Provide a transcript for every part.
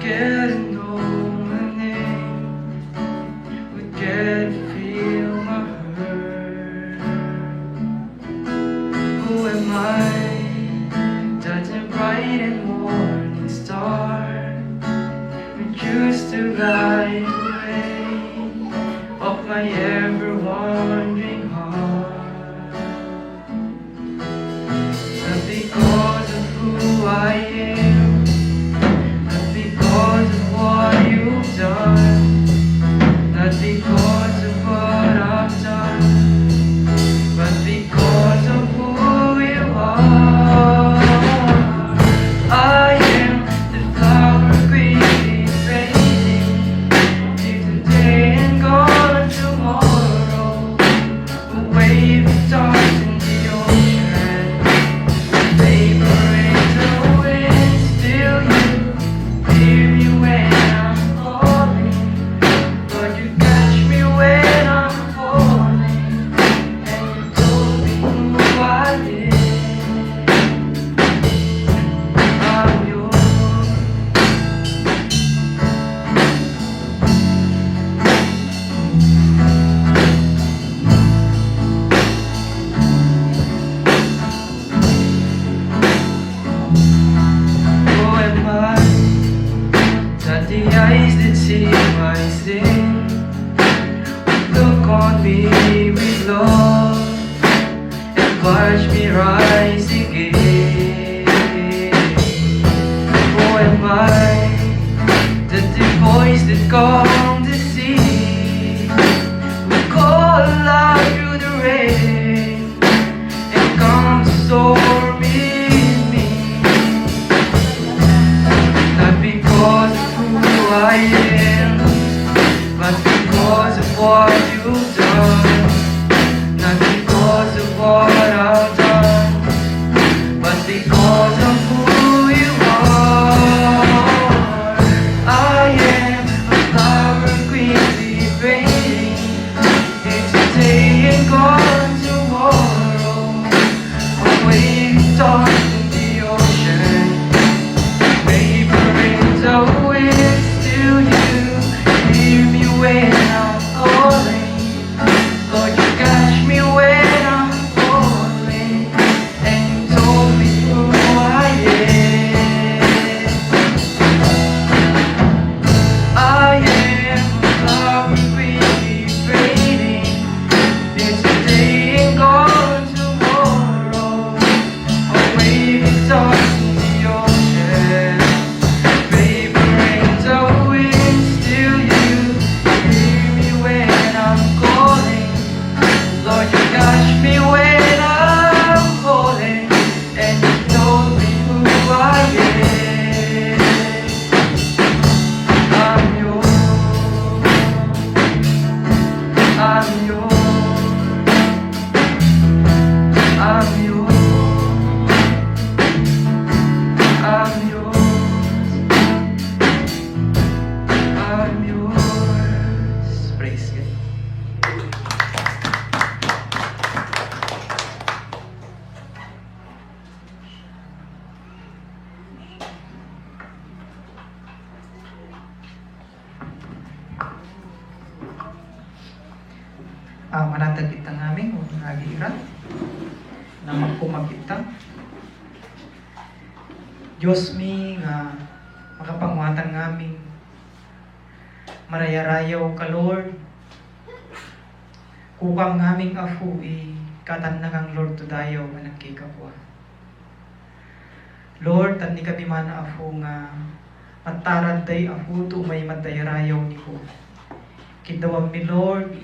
get to know my name, would get to feel my hurt. Who am I? That's a bright and morning star. We choose to guide the way of my ever-wandering heart. Not because of who I am, not because of what you've done, not because of what I've done, but because of who you are. I am the flower quickly fading, here today and gone tomorrow. A wave of stars in the ocean, vapor in the wind. Still you hear me when I'm falling, but you catch me when I'm falling, and you told me who I am. I'm yours. Who am I? That the eyes that see my sin look on me with love and watch me rise again. Who am I? That the voice that calmed the sea will call out through the rain and come to storm in me. Not because of who I am, but because of what you've done. Not because of what I've done, but because of who you are. I am a flower quickly fading, here today and gone tomorrow. A wave tossed in the ocean, vapor in the wind. Still you hear me when I'm falling, Lord, you catch me when I'm falling, and you told me who I am. I am a flower quickly fading, here today and gone tomorrow. A wave is tossed in the ocean, vapor in the wind. Still you hear me when I'm calling, Lord, you catch me when I'm falling, and you told me who I am. I'm yours. I'm yours. I'm yours. I'm yours. I'm yours. Praise God. Manatag kita namin, huwag nag-iiran na magpumakita. Diyos mi nga makapanguatan ngamin, marayarayaw ka Lord, kukang ngaming afu katandangang Lord to dayaw nga nagkikapwa. Lord, tandi kami mana afu nga matarad day afu to may madayarayaw ni ko. Kidawag mi Lord,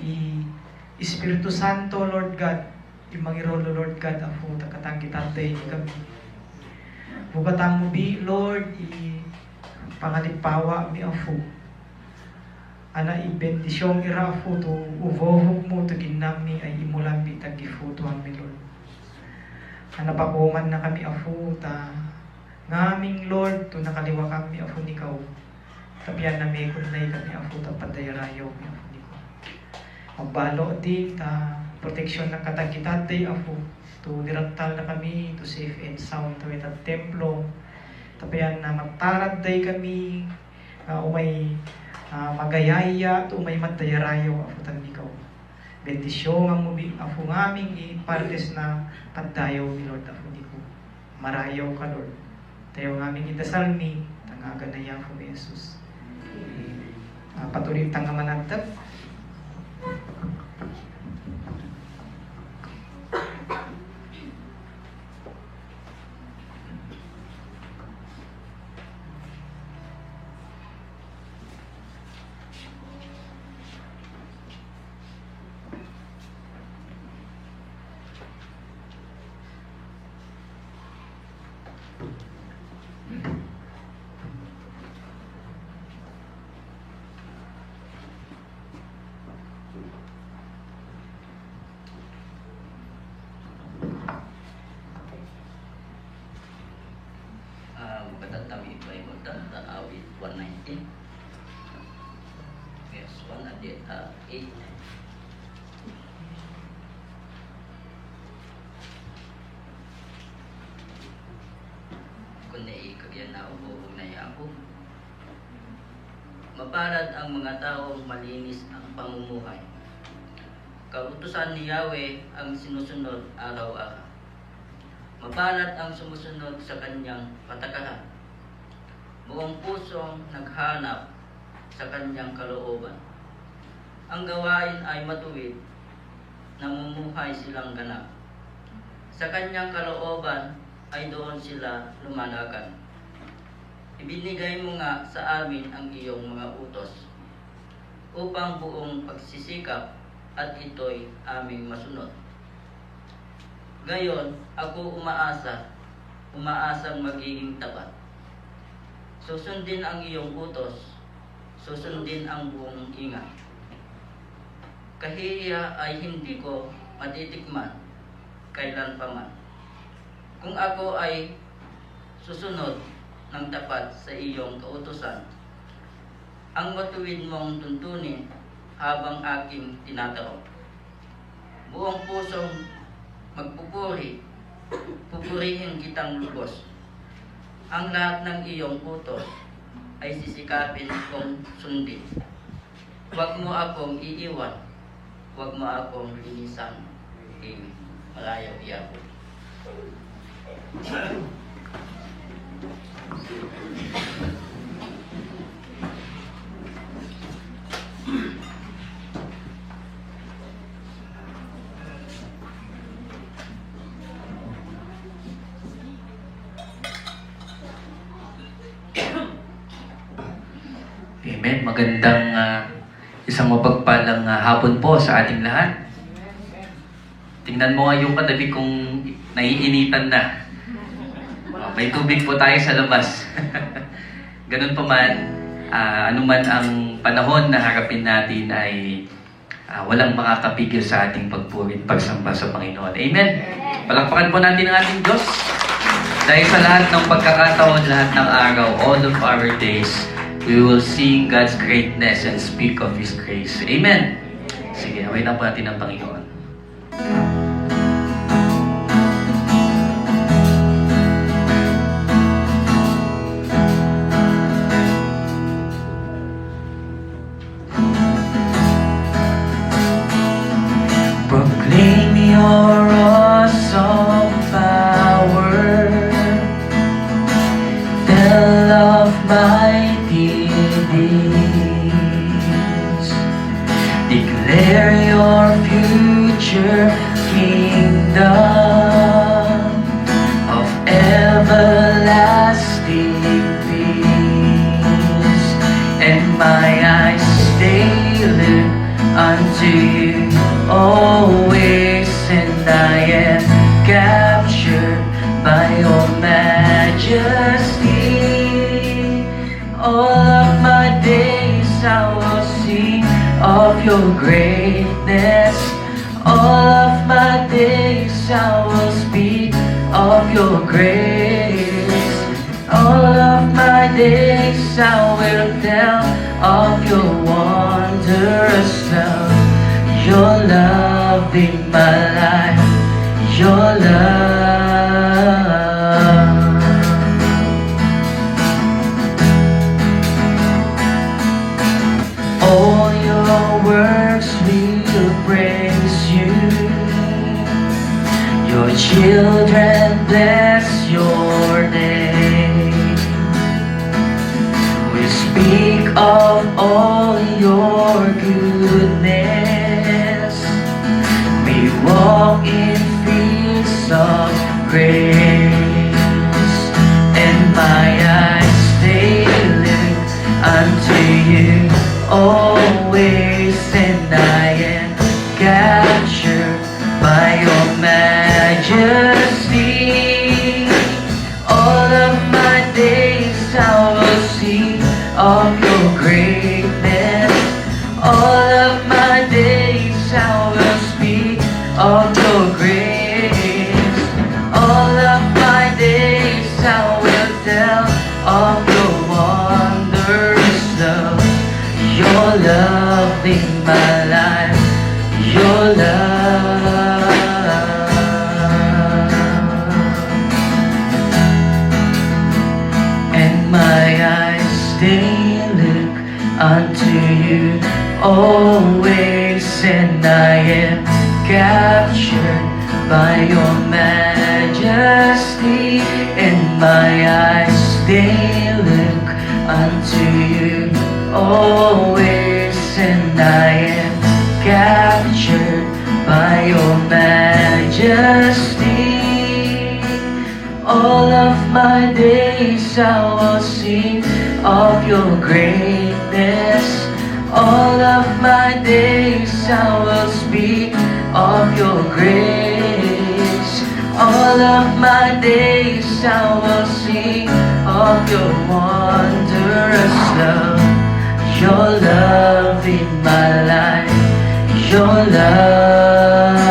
Espiritu Santo, Lord God, imangirolo, Lord God, afu takatang kitatay ni kami. Bugatang mo bi, Lord, pangalipawa mi afu. Ana ibendisyong ira afu to uvohog mo to ginami ay imulang mi tagifu to ang mi, Lord. Ana pakuman na kami afu ta ngaming Lord to nakaliwa kami afu ni Kau. Tapian na may kunay kami afu ta padayarayaw mi afu ni Kau. Magbalo din ta proteksyon ng katagitatay afu to direktal na kami to safe and sound to at templo. Tapian na magtarad day kami umay magayaya, to umay matayarayo, afutan ikaw. Bendisyon ang mubi, afu ngaming ipartes na pagdayaw ni Lord, afu di ko. Marayaw ka, Lord. Tayo ngaming idasal ni, tangaga na yan po Jesus. Patuloy tanga managtag. Patatawi pa yung awit 119. Yes, 1 at 8. Kung naikagyan na ububog na ako. Mapalad ang mga taong malinis ang pamumuhay. Kautusan ni Yahweh ang sinusunod araw-araw. Mapalad ang sumusunod sa kanyang patakaran. Buong pusong naghanap sa kanyang kalooban. Ang gawain ay matuwid, namumuhay silang ganap. Sa kanyang kalooban ay doon sila lumalagan. Ibinigay mo nga sa amin ang iyong mga utos upang buong pagsisikap at ito'y aming masunod. Gayon, ako umaasang magiging tapat. Susundin ang iyong utos, susundin ang buong ingat. Kahiya ay hindi ko matitikman kailan pa man. Kung ako ay susunod ng tapat sa iyong kautusan, ang matuwid mong tuntunin habang aking tinatarong. Buong pusong pupurihin kitang lubos. Ang lahat ng iyong utos ay sisikapin kong sundin. Huwag mo akong iiwan, huwag mo akong linisan. Amen. Malayaw Yahweh. Amen. Magandang isang mapagpalang hapon po sa ating lahat. Tingnan mo nga yung katabi kung naiinitan na. May tubig po tayo sa labas. Ganun pa man, anuman ang panahon na harapin natin ay walang makakapigil sa ating pagpurit, pagsamba sa Panginoon. Amen. Palakpakan po natin ang ating Diyos. Dahil sa lahat ng pagkakataon, lahat ng araw, all of our days, we will sing God's greatness and speak of His grace. Amen. Sige, away na po natin ang Panginoon. Proclaim your awesome power. Tell of mighty deeds. Declare your future kingdom of everlasting peace. And my eyes stay lit unto you always, and I am captured by your majesty. All of my days I will sing of your greatness. All of my days I will speak of your grace. All of my days I will tell of your wondrous love. Your love in my life, your love. children bless your name. We speak of all your goodness. We walk in fields of grace, and my eyes stay linked unto you always, and I am captured by your majesty. All of my days I will sing of your greatness. All of my days I will speak of your grace. All of my days I will tell of your wondrous love. Your love in my life. Your love. And my eyes they look unto you always, and I am captured by your majesty. And my eyes they look unto you always, and I am captured by your majesty. All of my days I will sing of your greatness. All of my days I will speak of your grace. All of my days I will sing of your wondrous love. Your love in my life. Your love.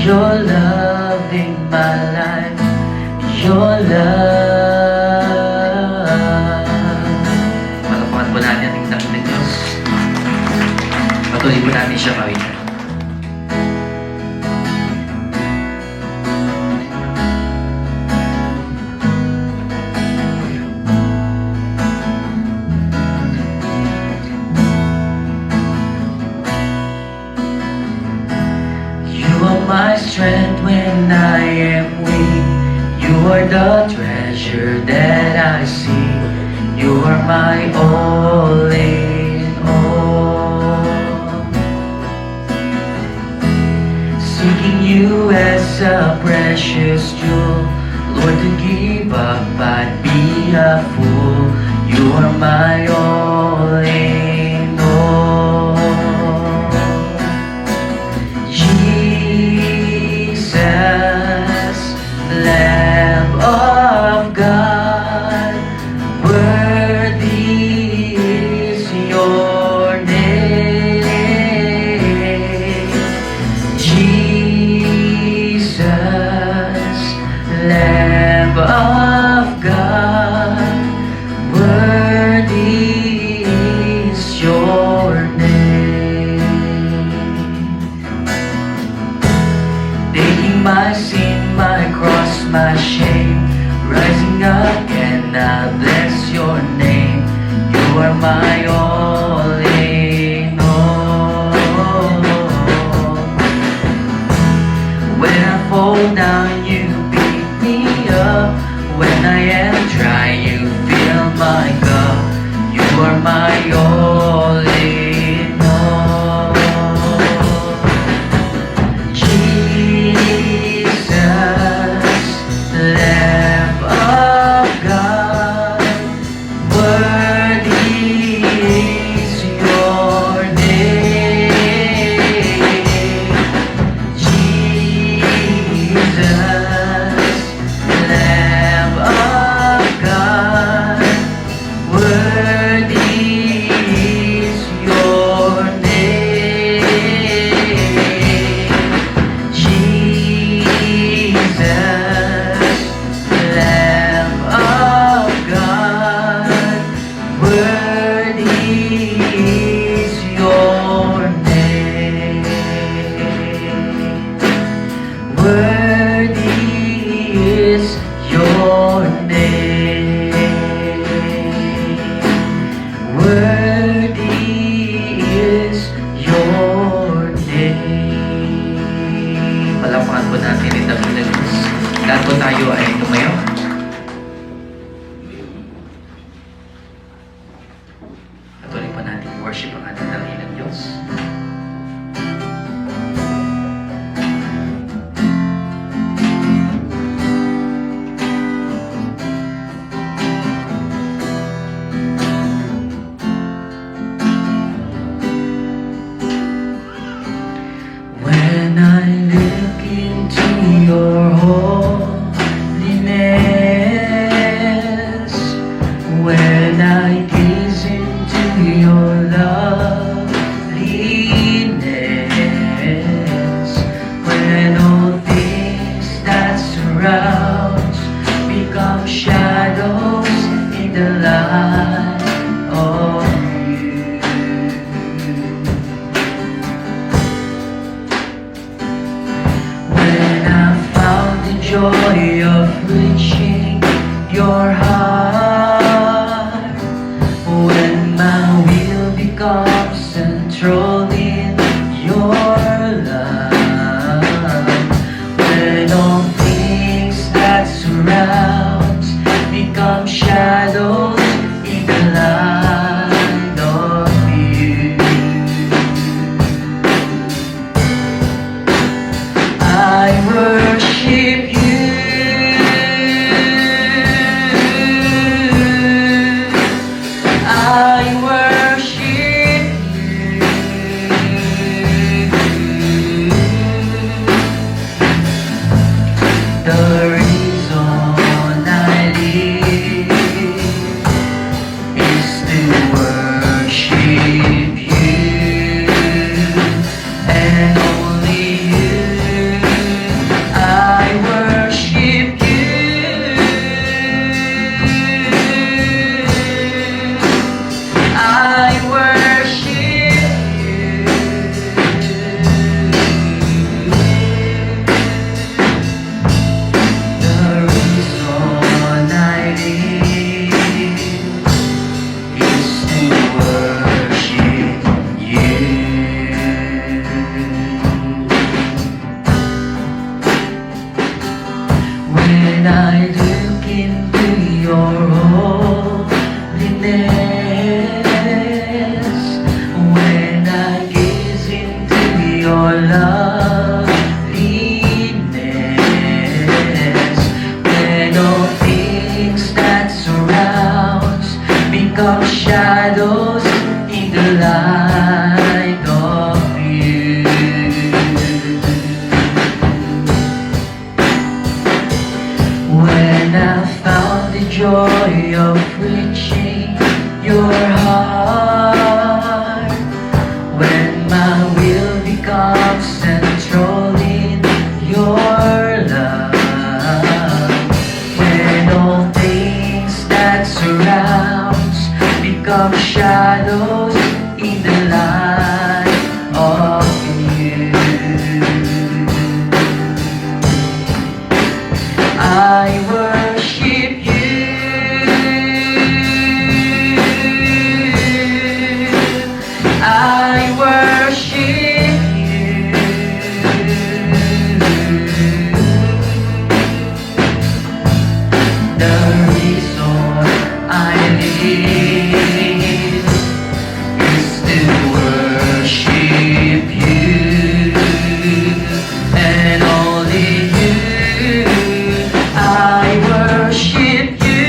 Your love in my life. Your love. Pagkakuhan po natin ang Panginoon ng Diyos. Patuloy po natin siya pawitan. You are my strength when I am weak. You are the treasure that I see. You are my all in all. Seeking you as a precious jewel, Lord, to give up I'd be a fool. You are my all in all. Jesus, Lamb of God, worthy is your name. Jesus, Lamb of God, worthy is your name. Taking my sin, my cross, my shame, rising again, I bless your name. You are my all in all. When I fall down, you pick me up. When I am dry, you fill my cup. You are my all in all. Jesus, Lamb of God, worthy is your name. Jesus, Lamb of God, worthy Patuloy pa natin worship ang ating dakilang Diyos. When I look into your holiness, when I gaze into your loveliness, when all things that surround become shadows in the light of you. When I found the joy of reaching your heart, when my will becomes central in your love, when all things that surround become shadows in the light of you. I worship you. I worship you. The reason I live is to worship you and only you. I worship you. I worship you. The reason I live is to worship you. When I look into your holiness, when I gaze into your loveliness, when all things that surround become shadows in the light of you. When I found the joy of reaching your heart, when my will becomes central in your love, when all things that surround become shadows in the light of you. I worship you. I worship you. The reason I live is to worship you and only you. I worship you.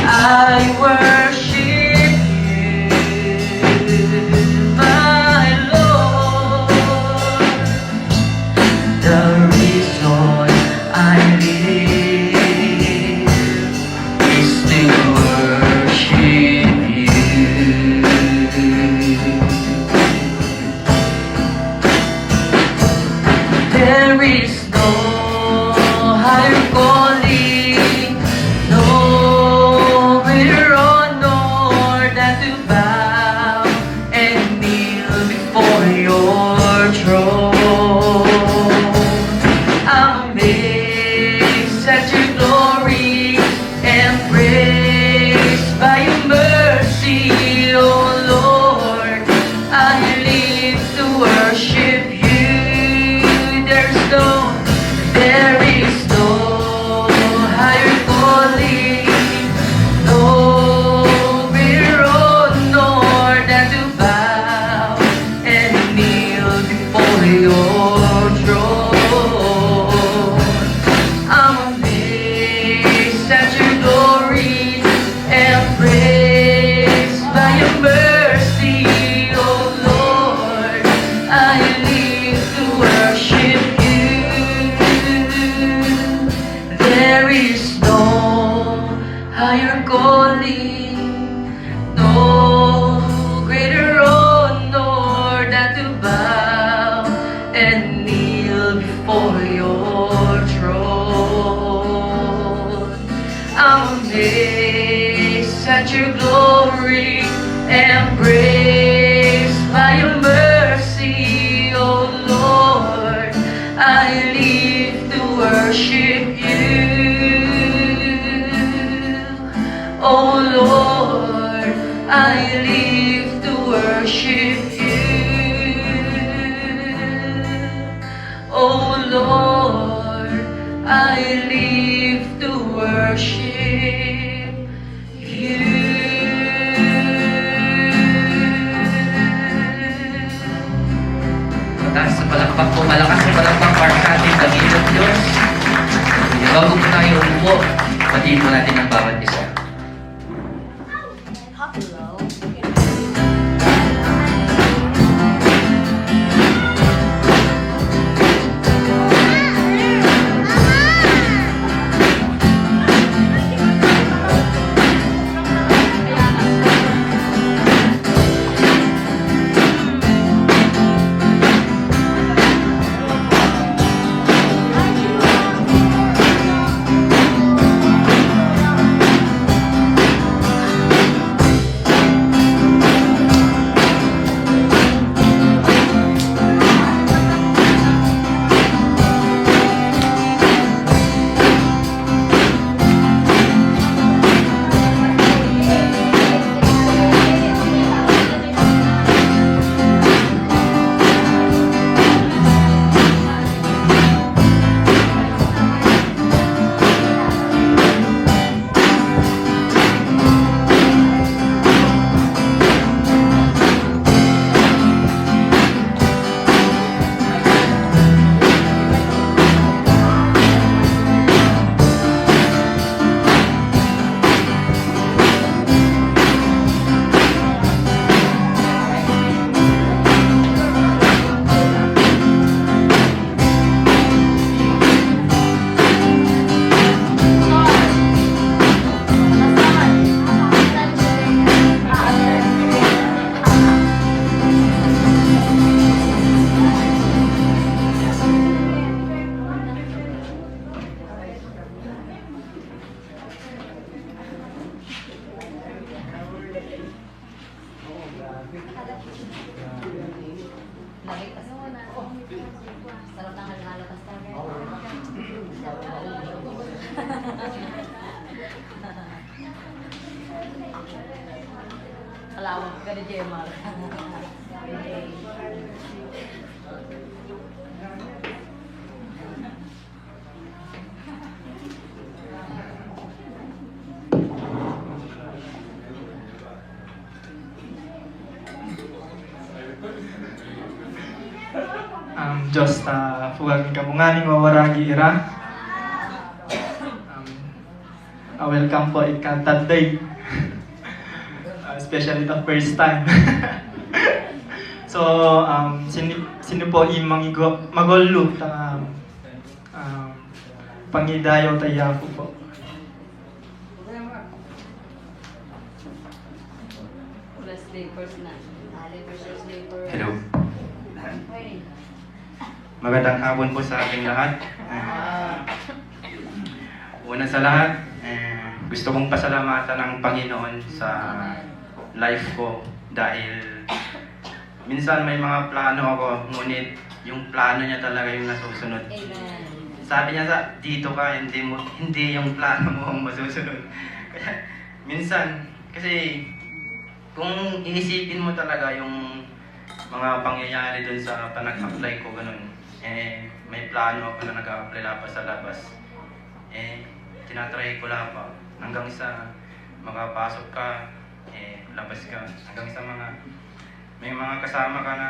I worship you, my Lord. The reason I live is to worship you. There is no higher calling, no greater honor than to bow and kneel before your throne. I'm amazed at your glory, embraced by your mercy, oh Lord. I live to worship you. There is no higher There is no higher calling, no greater honor than to bow and kneel before your throne. I'm amazed at your glory, embraced by your mercy, oh Lord. I live to worship you, oh Lord. I live to worship you, oh Lord. I live to worship you. Mataas sa palakpak po, malakas sa palakpak para sa ating dakilang Diyos. Bago po tayo umupo, batiin po natin ang bawat isa. Sarap ng halakas talaga. Kalawag ka ni Jemar. Diyos ta fuwag kamunganing wawaragi ira. Welcome po ikantad day. Especially the first time. So, sino po imang magolo ta pangidayo tayo po. Hello. Magandang hapon po sa ating lahat. Una sa lahat, gusto kong pasalamatan ng Panginoon sa life ko dahil minsan may mga plano ako, ngunit yung plano niya talaga yung nasusunod. Amen. Sabi niya dito ka, hindi yung plano mo ang masusunod. Kaya minsan, kasi kung iisipin mo talaga yung mga pangyayari dun sa panag-apply ko, ganun, may plano ako na nag-apply pa sa labas. Tinatry ko lang pa hanggang sa makapasok ka, labas ka, hanggang sa may mga kasama ka na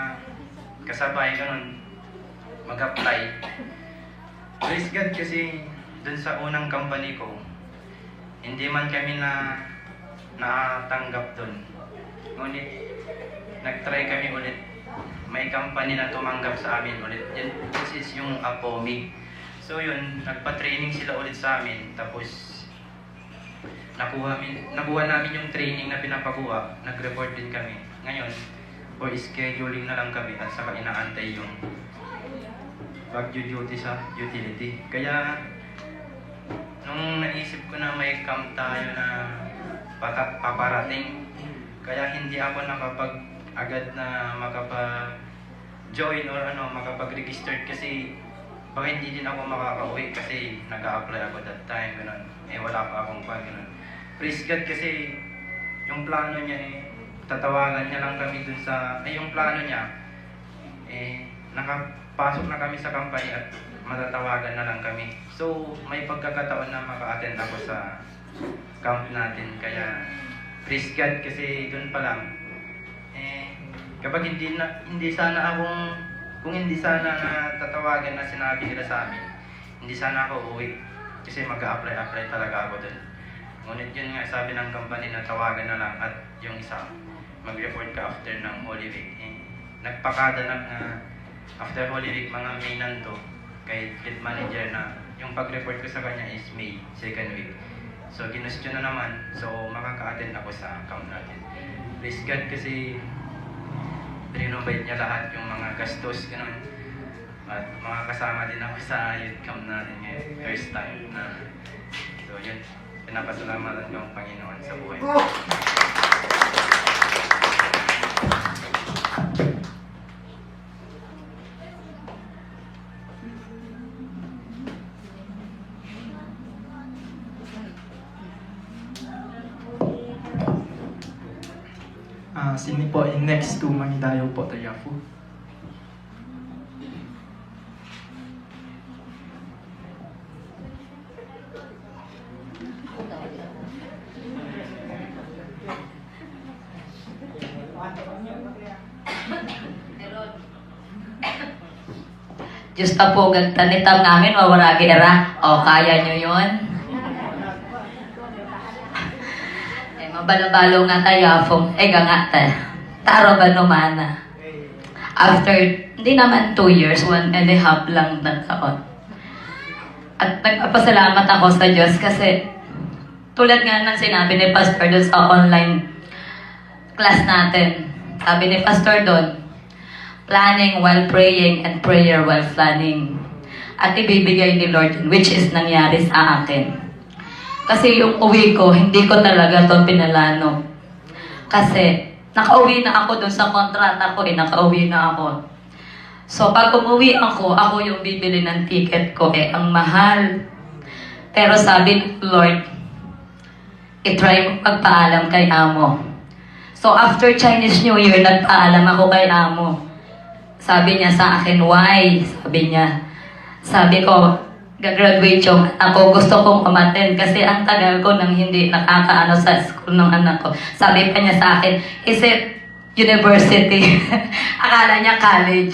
kasabay, ganun, mag-apply. Praise God kasi dun sa unang company ko, hindi man kami natanggap dun. Ngunit nag-try kami ulit. May company na tumanggap sa amin ulit. This is yung Apomi. So yun, nagpa-training sila ulit sa amin. Tapos nakuha namin yung training na pinapakuha. Nag-report din kami. Ngayon, for scheduling na lang kami at saka inaantay yung pag-duty sa utility. Kaya nung naisip ko na may camp tayo na paparating, kaya hindi ako agad na makapag-join or makapag-register kasi baka hindi din ako makaka-uwi kasi nag-a-apply ako that time, ganun. Wala pa akong ganun. Praise God kasi yung plano niya tatawagan niya lang kami dun sa, yung plano niya, nakapasok na kami sa company at matatawagan na lang kami. So, may pagkakataon na maka-attend ako sa camp natin, kaya praise God kasi dun pa lang, kapag hindi sana na tatawagan na sinabi nila sa amin, hindi sana ako uuwi kasi mag-a-apply talaga ako dun. Ngunit yun nga, sabi ng company na tawagan na lang at yung isa, mag-report ka after ng Holy Week. Nagpakadanap na after Holy Week, mga May nanto, kay fleet manager na yung pag-report ko sa kanya is May, 2nd week. So, ginustyo na naman. So, makaka-attend ako sa camp natin. Praise God kasi renovate niya lahat yung mga gastos, ganun. At makakasama din ako sa youth camp natin ngayon. First time na. So, yun. Pinapasalamatan ko ang Panginoon sa buhay. Sini po in next to Mangidayo po, Tayafu. Diyos ta po, gagtanitam namin, mawaragi era. O, kaya nyo yun? Mabalabalo nga tayo, fong, nga ta. Taro ba numana? After, hindi naman 2 years, 1.5 lang na taon. At nagpapasalamat ako sa Diyos kasi tulad nga ng sinabi ni Pastor doon sa online class natin. Sabi ni Pastor doon, planning while praying and prayer while planning. At ibibigay ni Lord, which is nangyari sa akin. Kasi yung uwi ko, hindi ko talaga ito pinalano. Kasi nakauwi na ako doon sa kontrata ko, nakauwi na ako. So pag umuwi ako yung bibili ng ticket ko, ang mahal. Pero sabi ng Lord, itry mo magpaalam kay Amo. So after Chinese New Year, nagpaalam ako kay Amo. Sabi niya sa akin, why? Sabi ko, gagraduate yung ako, gusto kong umattend kasi ang tagal ko nang hindi nakakaano sa school ng anak ko. Sabi pa niya sa akin, is it university? Akala niya college.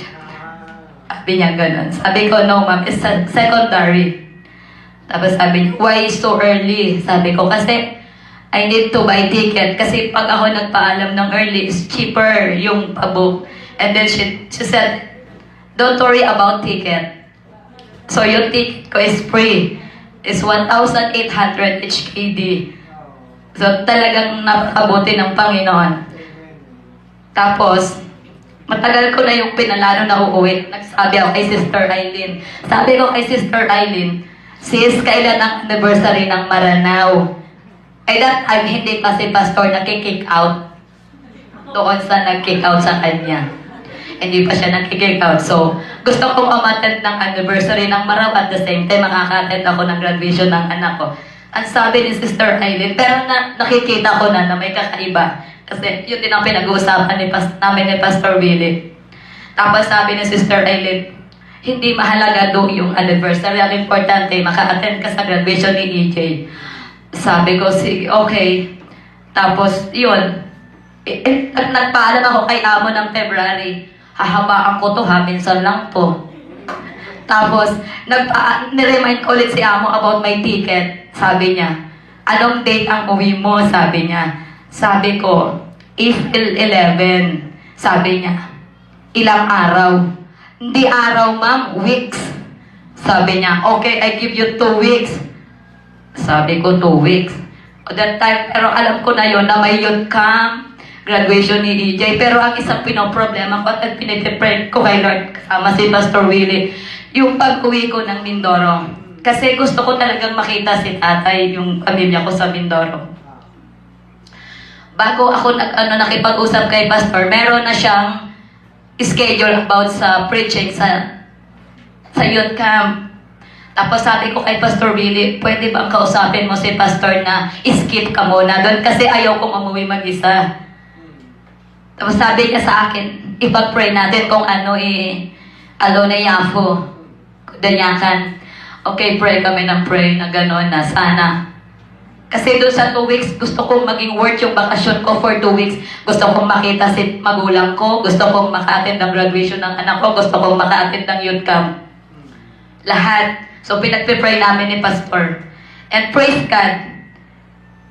Sabi niya ganun. Sabi ko, no ma'am, it's secondary. Tapos sabi niya, why so early? Sabi ko, kasi I need to buy ticket. Kasi pag ako nagpaalam ng early, is cheaper yung pabook. And then she said, don't worry about ticket. So yung ticket ko is free. It's 1,800 HKD. So talagang napakabuti ng Panginoon. Tapos, matagal ko na yung pinalano na uuwi. Nagsabi ako kay Sister Eileen. Sabi ko kay Sister Eileen, sis, kailan ang anniversary ng Maranao? That time, hindi pa si Pastor nag-kick out. Doon sa nag-kick out sa kanya. Hindi pa siya nag-kick out. So, gusto kong umattend ng anniversary ng Maranao at the same time, makaka-attend ako ng graduation ng anak ko. Ang sabi ni Sister Eileen, pero nakikita ko na may kakaiba. Kasi yun din ang pinag-uusapan namin ni Pastor Billy. Tapos sabi ni Sister Eileen, hindi mahalaga doon yung anniversary. Ang importante, maka-attend ka sa graduation ni EJ. Sabi ko, sige, okay. Tapos, yun. Nagpaalam ako kay Amo ng February. Hahabaan ko to ha, minsan lang to. Tapos, niremind ko ulit si Amo about my ticket. Sabi niya, anong date ang uwi mo? Sabi niya. Sabi ko, April 11. Sabi niya, ilang araw? Hindi araw, ma'am, weeks. Sabi niya, okay, I give you 2 weeks. Sabi ko, 2 weeks. At that time, pero alam ko na yon na may youth camp, graduation ni EJ. Pero ang isang pinoproblema ko at pinipipray ko kay Lord, kasama si Pastor Willie, yung pag-uwi ko ng Mindoro. Kasi gusto ko talagang makita si tatay, yung pamilya ko sa Mindoro. Bago ako nakipag-usap kay Pastor, meron na siyang schedule about sa preaching sa youth camp. Tapos sabi ko kay Pastor Willie, pwede bang kausapin mo si Pastor na skip ka muna doon kasi ayaw kong umuwi mag-isa. Tapos sabi niya sa akin, ipag-pray natin kung ano Alone Yafo, Danyakan. Okay, pray kami ng pray na gano'n na sana. Kasi doon sa 2 weeks, gusto kong maging worth yung bakasyon ko for 2 weeks. Gusto kong makita si magulang ko, gusto kong maka-attend ng graduation ng anak ko, gusto kong maka-attend ng youth camp. Lahat. So, pinagpipray namin ni Pastor. And praise God,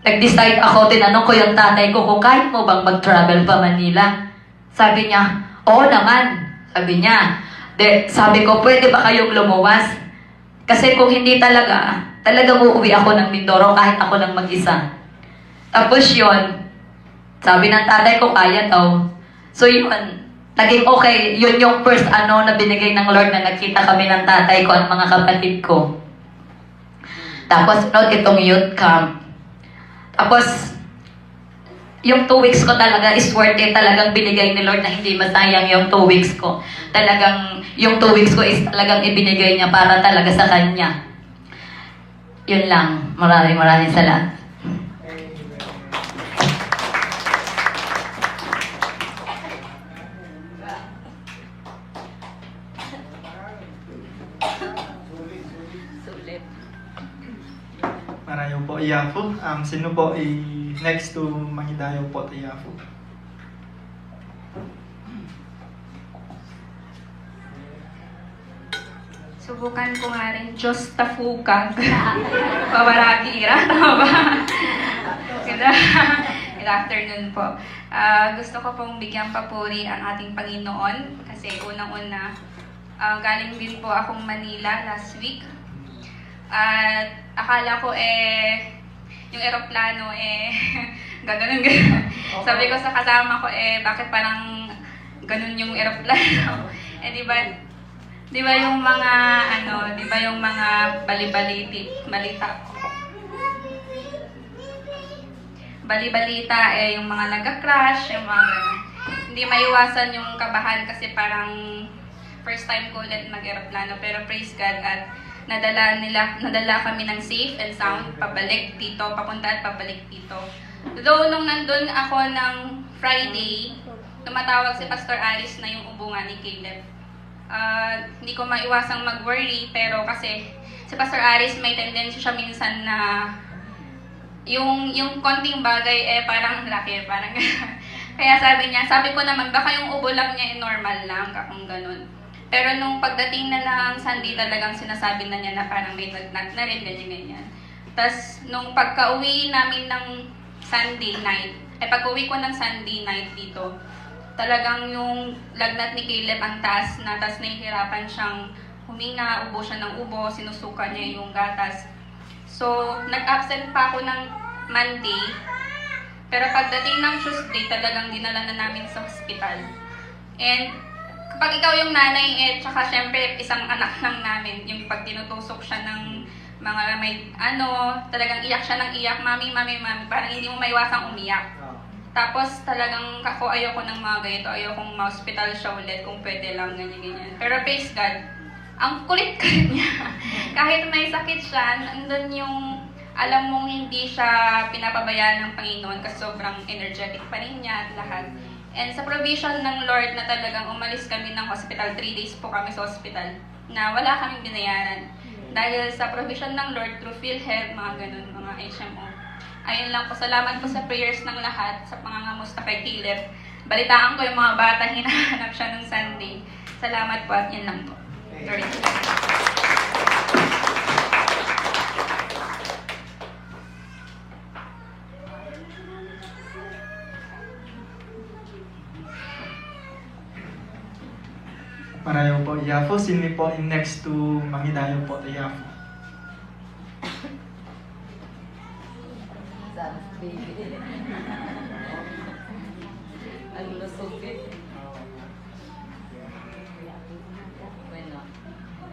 nag-decide ako, tinanong ko yung tatay ko kung kaya mo bang mag-travel pa Manila. Sabi niya, oo naman. Sabi niya, sabi ko, pwede ba kayong lumuwas? Kasi kung hindi talagang uuwi ako ng Mindoro kahit ako lang mag-isa. Tapos yun, sabi ng tatay ko, kaya daw. So yun, naging okay. Yun yung first na binigay ng Lord na nakita kami ng tatay ko at mga kapatid ko. Tapos itong youth camp. Tapos, yung 2 weeks ko talaga is worth it. Talagang binigay ni Lord na hindi masayang yung 2 weeks ko. Talagang, yung 2 weeks ko is talagang ibinigay niya para talaga sa Kanya. Yun lang. Maraming salamat. Marayo po Iyafu. Sino po next to Mangidayo po Iyafu? Subukan ko nga rin, Diyos tafukag. Pawaragira, tama ba? Good afternoon po. Gusto ko pong bigyan papuri ang ating Panginoon kasi unang-una, galing din po akong Manila last week. At akala ko yung eroplano gano'n. Sabi ko sa kasama ko bakit parang ganun yung eroplano? Di ba yung mga bali-balita yung mga nagka-crash, yung mga ganun. Hindi maiwasan yung kabahan kasi parang first time ko ulit mag-eroplano, pero praise God at nadala kami ng safe and sound pabalik dito, papunta at pabalik dito. Though nung nandun ako ng Friday, tumatawag si Pastor Aris na yung ubungan ni Caleb. Hindi ko maiwasang mag-worry, pero kasi si Pastor Aris may tendency siya minsan na yung konting bagay parang laki, parang kaya sabi ko naman baka yung ubo lang niya normal lang, kung ganun. Pero nung pagdating na ng Sunday, talagang sinasabi na niya na parang may lagnat na rin, ganyan. Tapos nung pagka-uwi namin ng Sunday night, pag-uwi ko ng Sunday night dito, talagang yung lagnat ni Caleb ang taas na, tapos nahihirapan siyang huminga, ubo siya ng ubo, sinusuka niya yung gatas. So, nag-absent pa ako ng Monday, pero pagdating ng Tuesday, talagang dinala na namin sa hospital. And kapag ikaw yung nanay, tsaka syempre isang anak lang namin, yung pag tinutusok siya ng mga talagang iyak siya ng iyak, mami, parang hindi mo maiwasang umiyak. Tapos talagang ako ayoko ng mga ganito, ayokong ma-hospital siya ulit kung pwede lang, ganyan. Pero praise God, ang kulit-kulit niya. Kahit may sakit siya, nandun yung alam mong hindi siya pinapabayaan ng Panginoon kasi sobrang energetic pa rin niya at lahat. And sa provision ng Lord na talagang umalis kami ng hospital, 3 days po kami sa hospital, na wala kaming binayaran. Dahil sa provision ng Lord through PhilHealth, mga ganun, mga HMO. Ayun lang po, salamat po sa prayers ng lahat, sa pangangamusta kay Caleb. Balitaan ko yung mga bata, hinahanap siya nung Sunday. Salamat po at yun lang po. Marayo po Yafo. Sino po in next to mangidayo po tayo Yafo.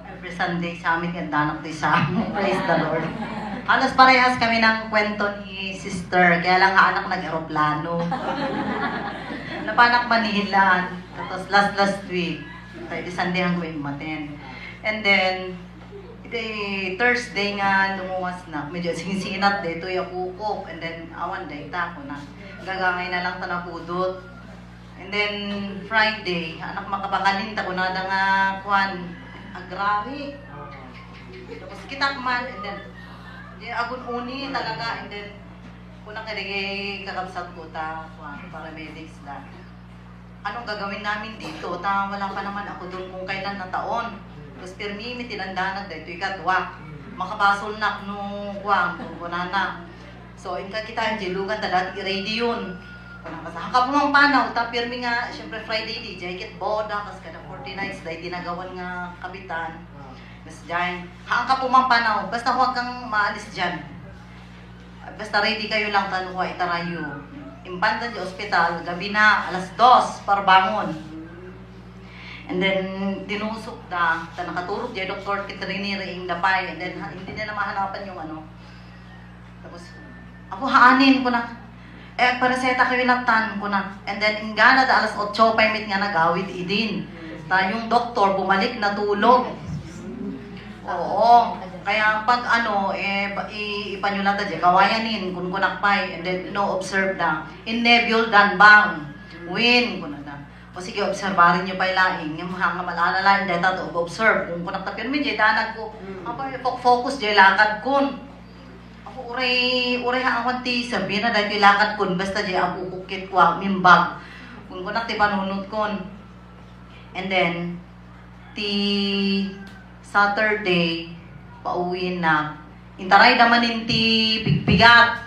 Every Sunday sa amin ang danak di sa amin. Praise the Lord. Halos parehas kami ng kwento ni sister. Kaya lang anak nag-aeroplano. Napanak Manila. Tapos last week. Tayo di Sunday ang gawin matin. And then, Thursday nga lumuwas na. Medyo singsinat dito yung kukok. And then, awan day ko na. Gagangay na lang tanapudot. And then, Friday, anak makabakalinta ko na nga kwan. Agrawi. Tapos kita man, and then, agun uni talaga, and then, kunang kaligay kakabsat ko ta, paramedics na. Anong gagawin namin dito? Wala pa naman ako doon kung kailan na taon. Tapos pirmi, may tinandanag dito, ikatwa. Makapasol na nung kuwang, kung na. So, inka kita, jilugan, tadat, i-ready yun. Haka pumang panaw, pirmi nga, syempre Friday di, jacket boda, kas kada 40 nights, dahil dinagawan nga kapitan. Mas dyan, haka pumang panaw, basta huwag kang maalis dyan. Basta ready kayo lang, tanong ko, itarayo. Impantan di ospital, gabi na, alas 2, para bangon. And then, dinusok na, nakaturog dyan, Dr. Kitrini, Reing Dapay, and then, hindi na mahanapan yung ano. Tapos, ako haanin ko na, paraseta kayo latan ko na. And then, ingana da alas 8, paimit nga nagawid idin. Tayong doktor, bumalik na tulog. Oo. Kaya pag ipanyulata dyan, kawayanin, kung kunakpay, and then, observe na. In nebule dan bang. Win, kuna na. O sige, observarin nyo pa ilaing. Yung mga malalala, hindi tato, observe. Kung kunakta pirmi, dyan, danag ko. Focus dyan, lakad kun. Uray haawan ti sabi na dahil lakad kun basta di ako kukit kwa mimbag kung kunak ti panunod kun. And then ti Saturday pauwiin na intaray naman ti bigbigat.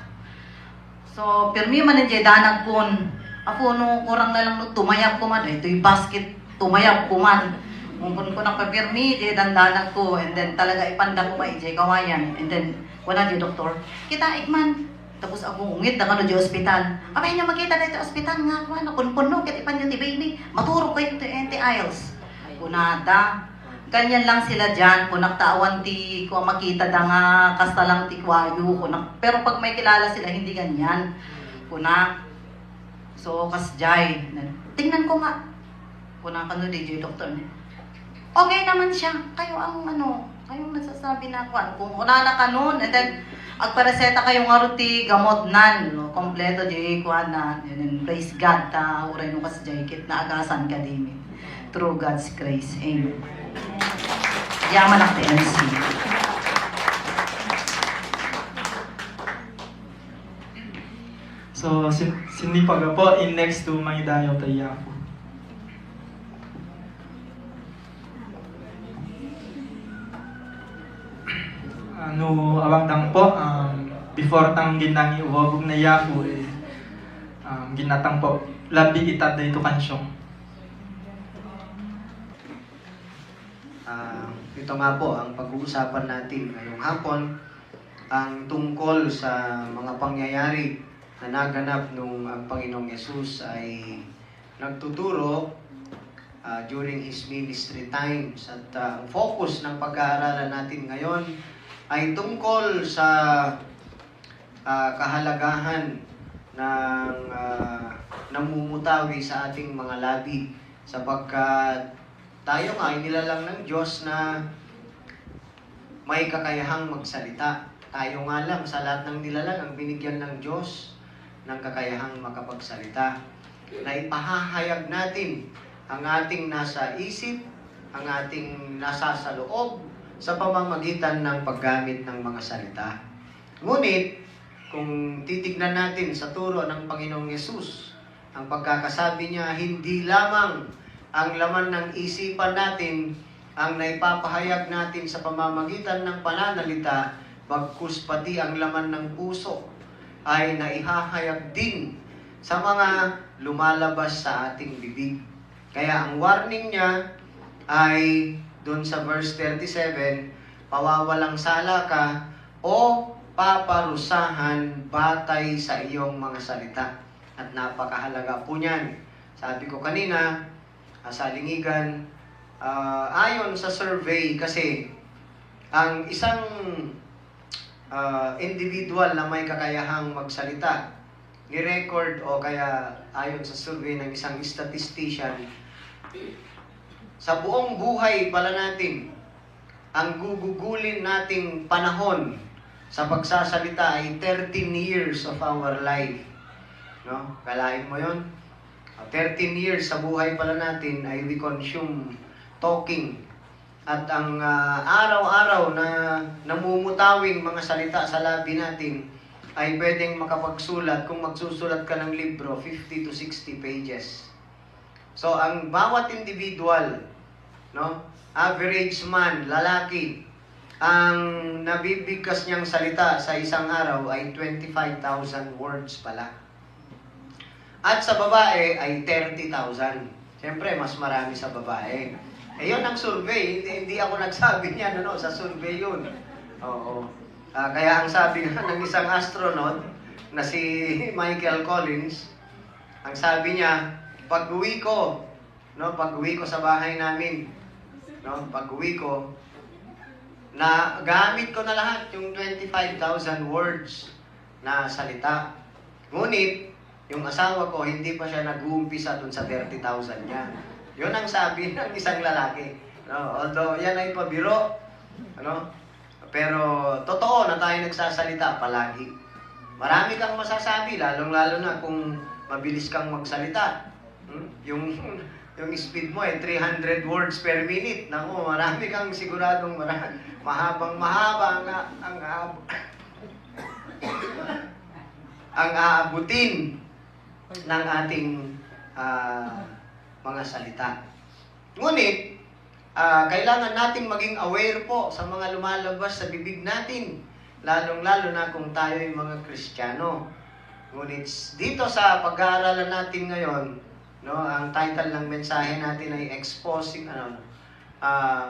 So pirmi man di danag kun ako no kurang na lang no tumayap ko man ito'y basket tumayap ko man kung kunak pa pirmi di dandanag ko, and then talaga ipanda ko ma ijay kawayan, and then wala di doktor. Kita ikman. Tapos ako ungit na kano di ospital. Abay niya makita dito ospital nga ko na punpuno ket ipan yung ti baby. Maturo ko yung anti-IELTS. Kunada. Ganyan lang sila diyan kung naktawan ti ko makita da nga kasta lang ti kwayo kunak. Pero pag may kilala sila hindi ganyan. Kuna. So kasjay. Tingnan ko nga. Kuna kano di doktor. Okay naman siya. Kayo ang kayong nagsasabi na kung una na kanon, and then agparaseta kayong aruti gamot nan, kompleto di kuan na, and praise God ta uray no kas jacket na agasan ka dimi. Through God's grace. Amen. Yaman ang TNC. So, sinipaga po in next to mangidayo tayo Yafo. Awang tang po, before tang ginang iwabog na Yafo, ginatang po, labi itad na ito kansyong. Ito nga po ang pag-uusapan natin ngayong hapon, ang tungkol sa mga pangyayari na naganap nung ang Panginoong Yesus ay nagtuturo during His ministry times. At ang focus ng pag-aaralan natin ngayon ay tungkol sa kahalagahan ng namumutawi sa ating mga labi, sapagkat tayo nga ay nilalang ng Diyos na may kakayahang magsalita. Tayo nga lang sa lahat ng nilalang ang binigyan ng Diyos ng kakayahang makapagsalita, na ipahahayag natin ang ating nasa isip, ang ating nasa sa loob, sa pamamagitan ng paggamit ng mga salita. Ngunit, kung titignan natin sa turo ng Panginoong Yesus, ang pagkakasabi niya, hindi lamang ang laman ng isipan natin ang naipapahayag natin sa pamamagitan ng pananalita, bagkus pati ang laman ng puso ay naihahayag din sa mga lumalabas sa ating bibig. Kaya ang warning niya ay doon sa verse 37, pawawalang sala ka o paparusahan batay sa iyong mga salita. At napakahalaga po niyan. Sabi ko kanina, sa Lingigan, ayon sa survey kasi, ang isang individual na may kakayahang magsalita, ni-record o kaya ayon sa survey ng isang statistician, sa buong buhay pala natin, ang gugugulin nating panahon sa pagsasalita ay 13 years of our life. No? Kalain mo yon? 13 years sa buhay pala natin ay we consume talking. At ang araw-araw na namumutawing mga salita sa labi natin ay pwedeng makapagsulat, kung magsusulat ka ng libro, 50 to 60 pages. So, ang bawat individual, no, average man, lalaki, ang nabibigkas niyang salita sa isang araw ay 25,000 words pala. At sa babae ay 30,000. Siyempre, mas marami sa babae. Eh, yun ang survey. Hindi ako nagsabi niyan, sa survey yun. Oo. Kaya ang sabi nga ng isang astronaut na si Michael Collins, ang sabi niya, pag-uwi ko sa bahay namin, pag-uwi ko, na gamit ko na lahat yung 25,000 words na salita. Ngunit, yung asawa ko, hindi pa siya nag-uumpisa dun sa 30,000 niya. Yun ang sabi ng isang lalaki. Although, yan ay pabiro. Pero, totoo na tayo nagsasalita palagi. Marami kang masasabi, lalong-lalo na kung mabilis kang magsalita. Yung speed mo ay 300 words per minute. Naku, marami kang siguradong mahabang-mahaba ang aabutin ng ating mga salita. Ngunit, kailangan nating maging aware po sa mga lumalabas sa bibig natin, lalong-lalo na kung tayo ay mga Kristiyano. Ngunit dito sa pag-aaralan natin ngayon, ang title ng mensahe natin ay exposing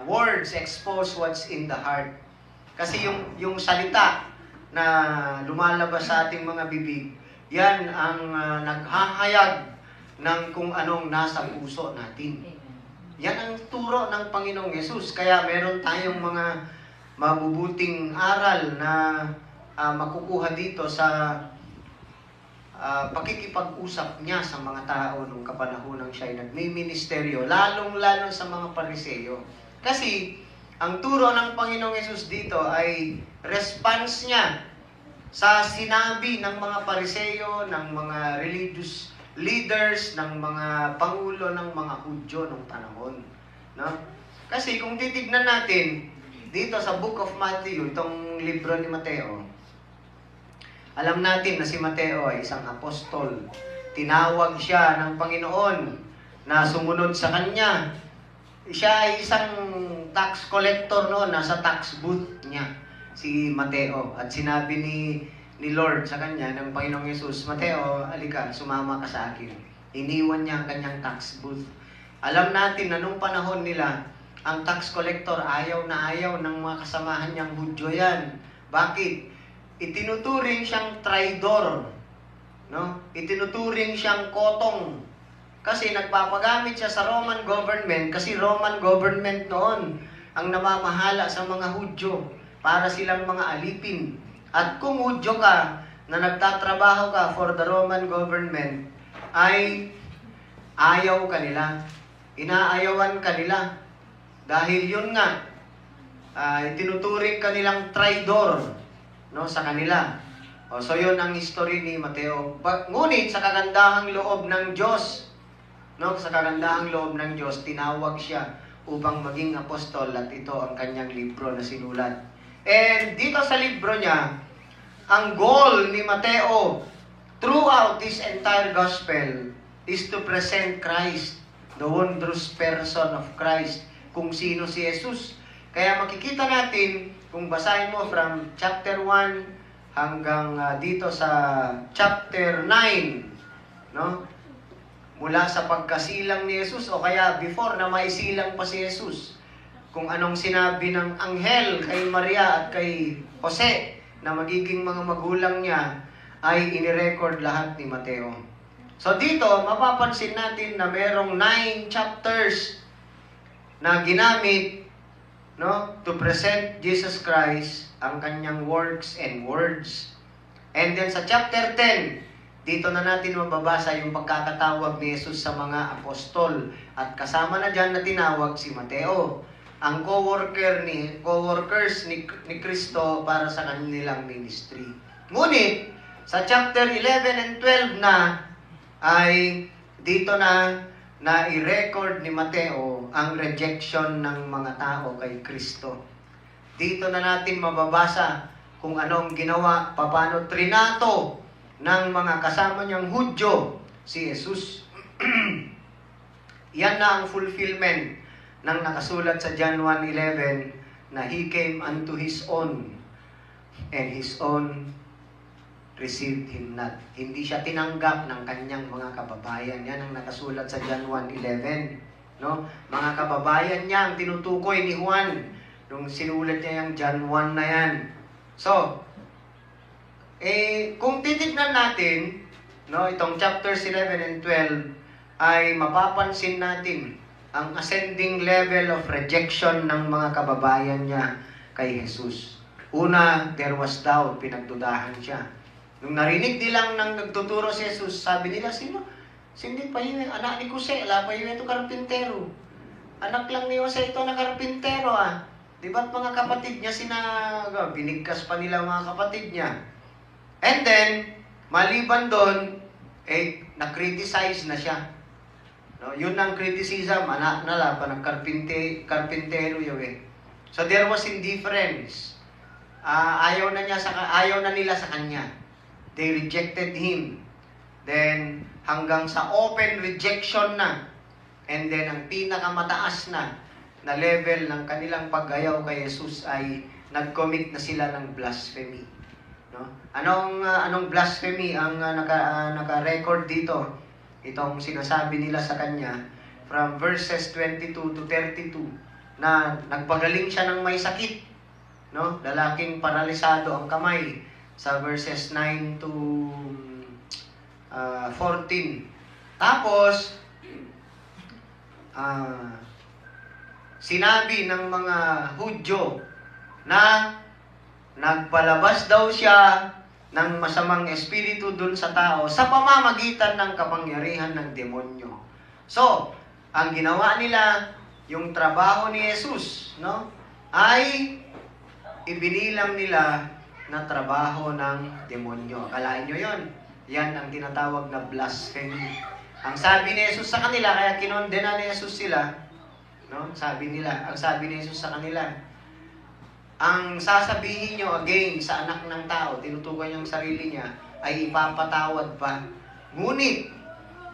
words expose what's in the heart. Kasi yung salita na lumalabas sa ating mga bibig, yan ang naghahayag ng kung anong nasa puso natin. Yan ang turo ng Panginoong Yesus. Kaya meron tayong mga mabubuting aral na makukuha dito sa pakikipag-usap niya sa mga tao nung kapanahonang siya ay nagmi-ministeryo, lalong-lalo sa mga Pariseo. Kasi ang turo ng Panginoong Yesus dito ay response niya sa sinabi ng mga Pariseo, ng mga religious leaders, ng mga pangulo ng mga Hudyo nung panahon. Kasi kung titignan natin dito sa Book of Matthew, itong libro ni Mateo, alam natin na si Mateo ay isang apostol. Tinawag siya ng Panginoon na sumunod sa kanya. Siya ay isang tax collector noon, nasa tax booth niya, si Mateo. At sinabi ni Lord sa kanya, ng Panginoong Yesus, Mateo, alika, sumama ka sa akin. Iniwan niya ang kanyang tax booth. Alam natin na nung panahon nila, ang tax collector ayaw na ayaw ng mga kasamahan niyang Hudyo yan. Bakit? Itinuturing siyang traidor. Itinuturing siyang kotong. Kasi nagpapagamit siya sa Roman government, kasi Roman government noon ang namamahala sa mga Hudyo para silang mga alipin. At kung Hudyo ka na nagtatrabaho ka for the Roman government, ay ayaw ka nila. Inaayawan ka nila. Dahil yun nga, tinuturing ka nilang traidor sa kanila. So yun ang history ni Mateo. Ngunit sa kagandahang loob ng Diyos, sa kagandahang loob ng Diyos, tinawag siya upang maging apostol at ito ang kanyang libro na sinulat. And dito sa libro niya, ang goal ni Mateo throughout this entire gospel is to present Christ, the wondrous person of Christ, kung sino si Jesus. Kaya makikita natin, kung basahin mo from chapter 1 hanggang dito sa chapter 9, mula sa pagkasilang ni Jesus o kaya before na maisilang pa si Jesus. Kung anong sinabi ng anghel kay Maria at kay Jose na magiging mga magulang niya ay inirecord lahat ni Mateo. So dito, mapapansin natin na merong 9 chapters na ginamit, no, to present Jesus Christ, ang kanyang works and words. And then sa chapter 10, dito na natin mababasa yung pagkakatawag ni Jesus sa mga apostol. At kasama na dyan na tinawag si Mateo, ang co-workers ni Kristo para sa kanilang ministry. Ngunit, sa chapter 11 and 12 na, ay dito na i-record ni Mateo ang rejection ng mga tao kay Kristo. Dito na natin mababasa kung anong ginawa, paano trinato ng mga kasama niyang Hudyo si Jesus. Yan na ang fulfillment ng nakasulat sa John 1:11 na He came unto His own and His own received Him not. Hindi siya tinanggap ng kanyang mga kababayan. Yan ang nakasulat sa John 1:11. No? Mga kababayan niya ang tinutukoy ni Juan nung sinulat niya yung John 1 na yan. So, kung titignan natin, no, itong chapters 11 and 12, ay mapapansin natin ang ascending level of rejection ng mga kababayan niya kay Jesus. Una, there was doubt, pinagdudahan siya. Nung narinig nilang nang nagtuturo si Jesus, sabi nila, sino? Hindi pa yun, anak ni Jose, ala pa yun ito karpintero. Anak lang ni Jose ito na karpintero ah. Di ba't mga kapatid niya binigkas pa nila mga kapatid niya. And then, maliban doon, na-criticize na siya. No, yun ang criticism, anak na lang, panang karpintero yun eh. So there was indifference. Ayaw na nila sa kanya. They rejected him. Then, hanggang sa open rejection na. And then, ang pinakamataas na level ng kanilang pag-ayaw kay Jesus ay nag-commit na sila ng blasphemy. No? Anong blasphemy ang naka-record dito? Itong sinasabi nila sa kanya from verses 22 to 32 na nagpagaling siya ng may sakit, no? Lalaking paralisado ang kamay sa verses 9 to 14. Tapos sinabi ng mga Hudyo na nagpalabas daw siya ng masamang espiritu dun sa tao sa pamamagitan ng kapangyarihan ng demonyo. So, ang ginawa nila, yung trabaho ni Jesus, no, ay ibinilang nila na trabaho ng demonyo. Akalain nyo yun? Yan ang tinatawag na blasphemy. Ang sabi ni Jesus sa kanila, kaya kinondena ni Jesus sila, no? Ang sabi ni Jesus sa kanila, ang sasabihin nyo again sa anak ng tao, tinutukoy niyang sarili niya, ay ipapatawad pa. Ngunit,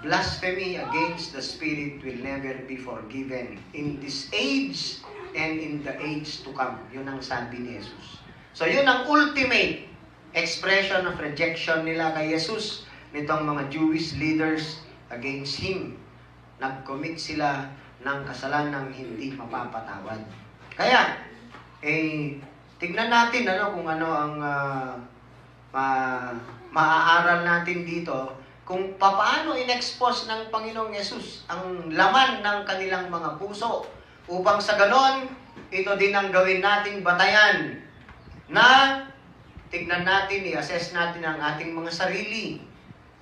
blasphemy against the Spirit will never be forgiven in this age and in the age to come. Yun ang sabi ni Jesus. So, yun ang ultimate expression of rejection nila kay Jesus, nitong mga Jewish leaders against Him. Nag-commit sila ng kasalanang hindi mapapatawad. Kaya, tignan natin kung ano ang maaaral natin dito, kung paano in-expose ng Panginoong Yesus ang laman ng kanilang mga puso, upang sa ganon, ito din ang gawin nating batayan na tignan natin, i-assess natin ang ating mga sarili,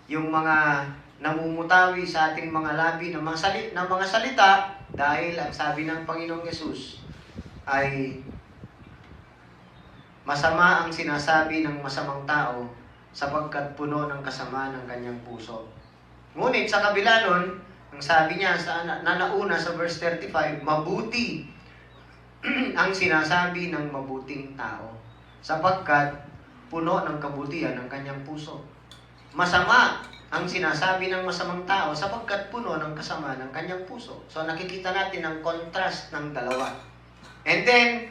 yung mga namumutawi sa ating mga labi ng mga salita, dahil ang sabi ng Panginoong Yesus ay masama ang sinasabi ng masamang tao sapagkat puno ng kasama ng kanyang puso. Ngunit sa kabila nun, ang sabi niya sa nauna sa verse 35, mabuti ang sinasabi ng mabuting tao sapagkat puno ng kabutihan ng kanyang puso. Masama ang sinasabi ng masamang tao sapagkat puno ng kasama ng kanyang puso. So nakikita natin ang contrast ng dalawa. And then,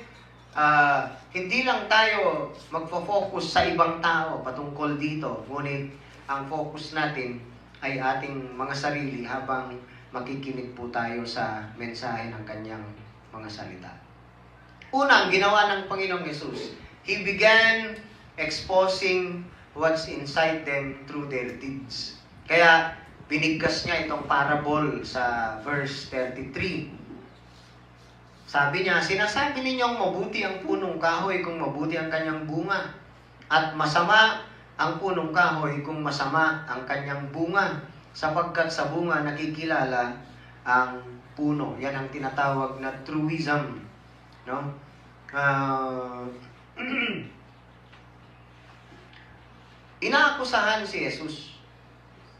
hindi lang tayo magfo-focus sa ibang tao patungkol dito, ngunit ang focus natin ay ating mga sarili habang makikinig po tayo sa mensahe ng kanyang mga salita. Unang ginawa ng Panginoong Yesus, He began exposing what's inside them through their deeds. Kaya binigkas niya itong parable sa verse 33. Sabi niya, sinasabi ninyong mabuti ang punong kahoy kung mabuti ang kanyang bunga, at masama ang punong kahoy kung masama ang kanyang bunga, sapagkat sa bunga nakikilala ang puno. Yan ang tinatawag na truism, no? Inaakusahan si Jesus,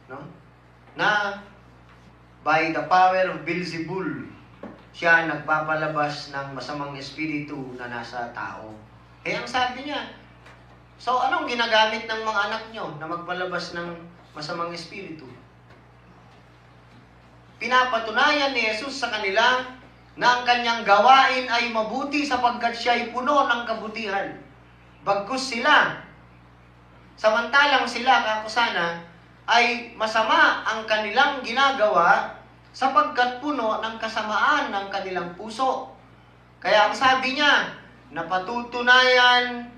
no? Na by the power of Beelzebul, siya nagpapalabas ng masamang espiritu na nasa tao. Eh, ang sabi niya, so anong ginagamit ng mga anak nyo na magpalabas ng masamang espiritu? Pinapatunayan ni Jesus sa kanila na ang kanyang gawain ay mabuti sapagkat siya ay puno ng kabutihan. Bagkus sila, samantalang sila, kakusana, ay masama ang kanilang ginagawa sapagkat puno ng kasamaan ng kanilang puso. Kaya ang sabi niya, napatutunayan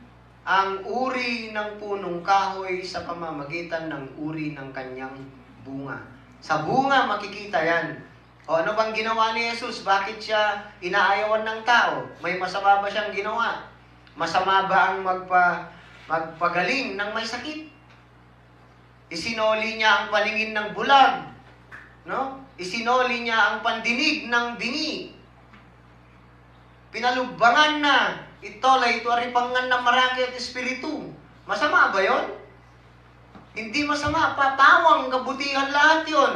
ang uri ng punong kahoy sa pamamagitan ng uri ng kanyang bunga. Sa bunga makikita yan. O ano bang ginawa ni Jesus? Bakit siya inaayawan ng tao? May masama ba siyang ginawa? Masama ba ang magpagaling ng may sakit? Isinoli niya ang paningin ng bulag, no? Isinoli niya ang pandinig ng bingi. Pinalugbangan na itolay tuaripangan ng maraki at espiritu. Masama ba yon? Hindi masama. Papawang kabutihan lahat yon.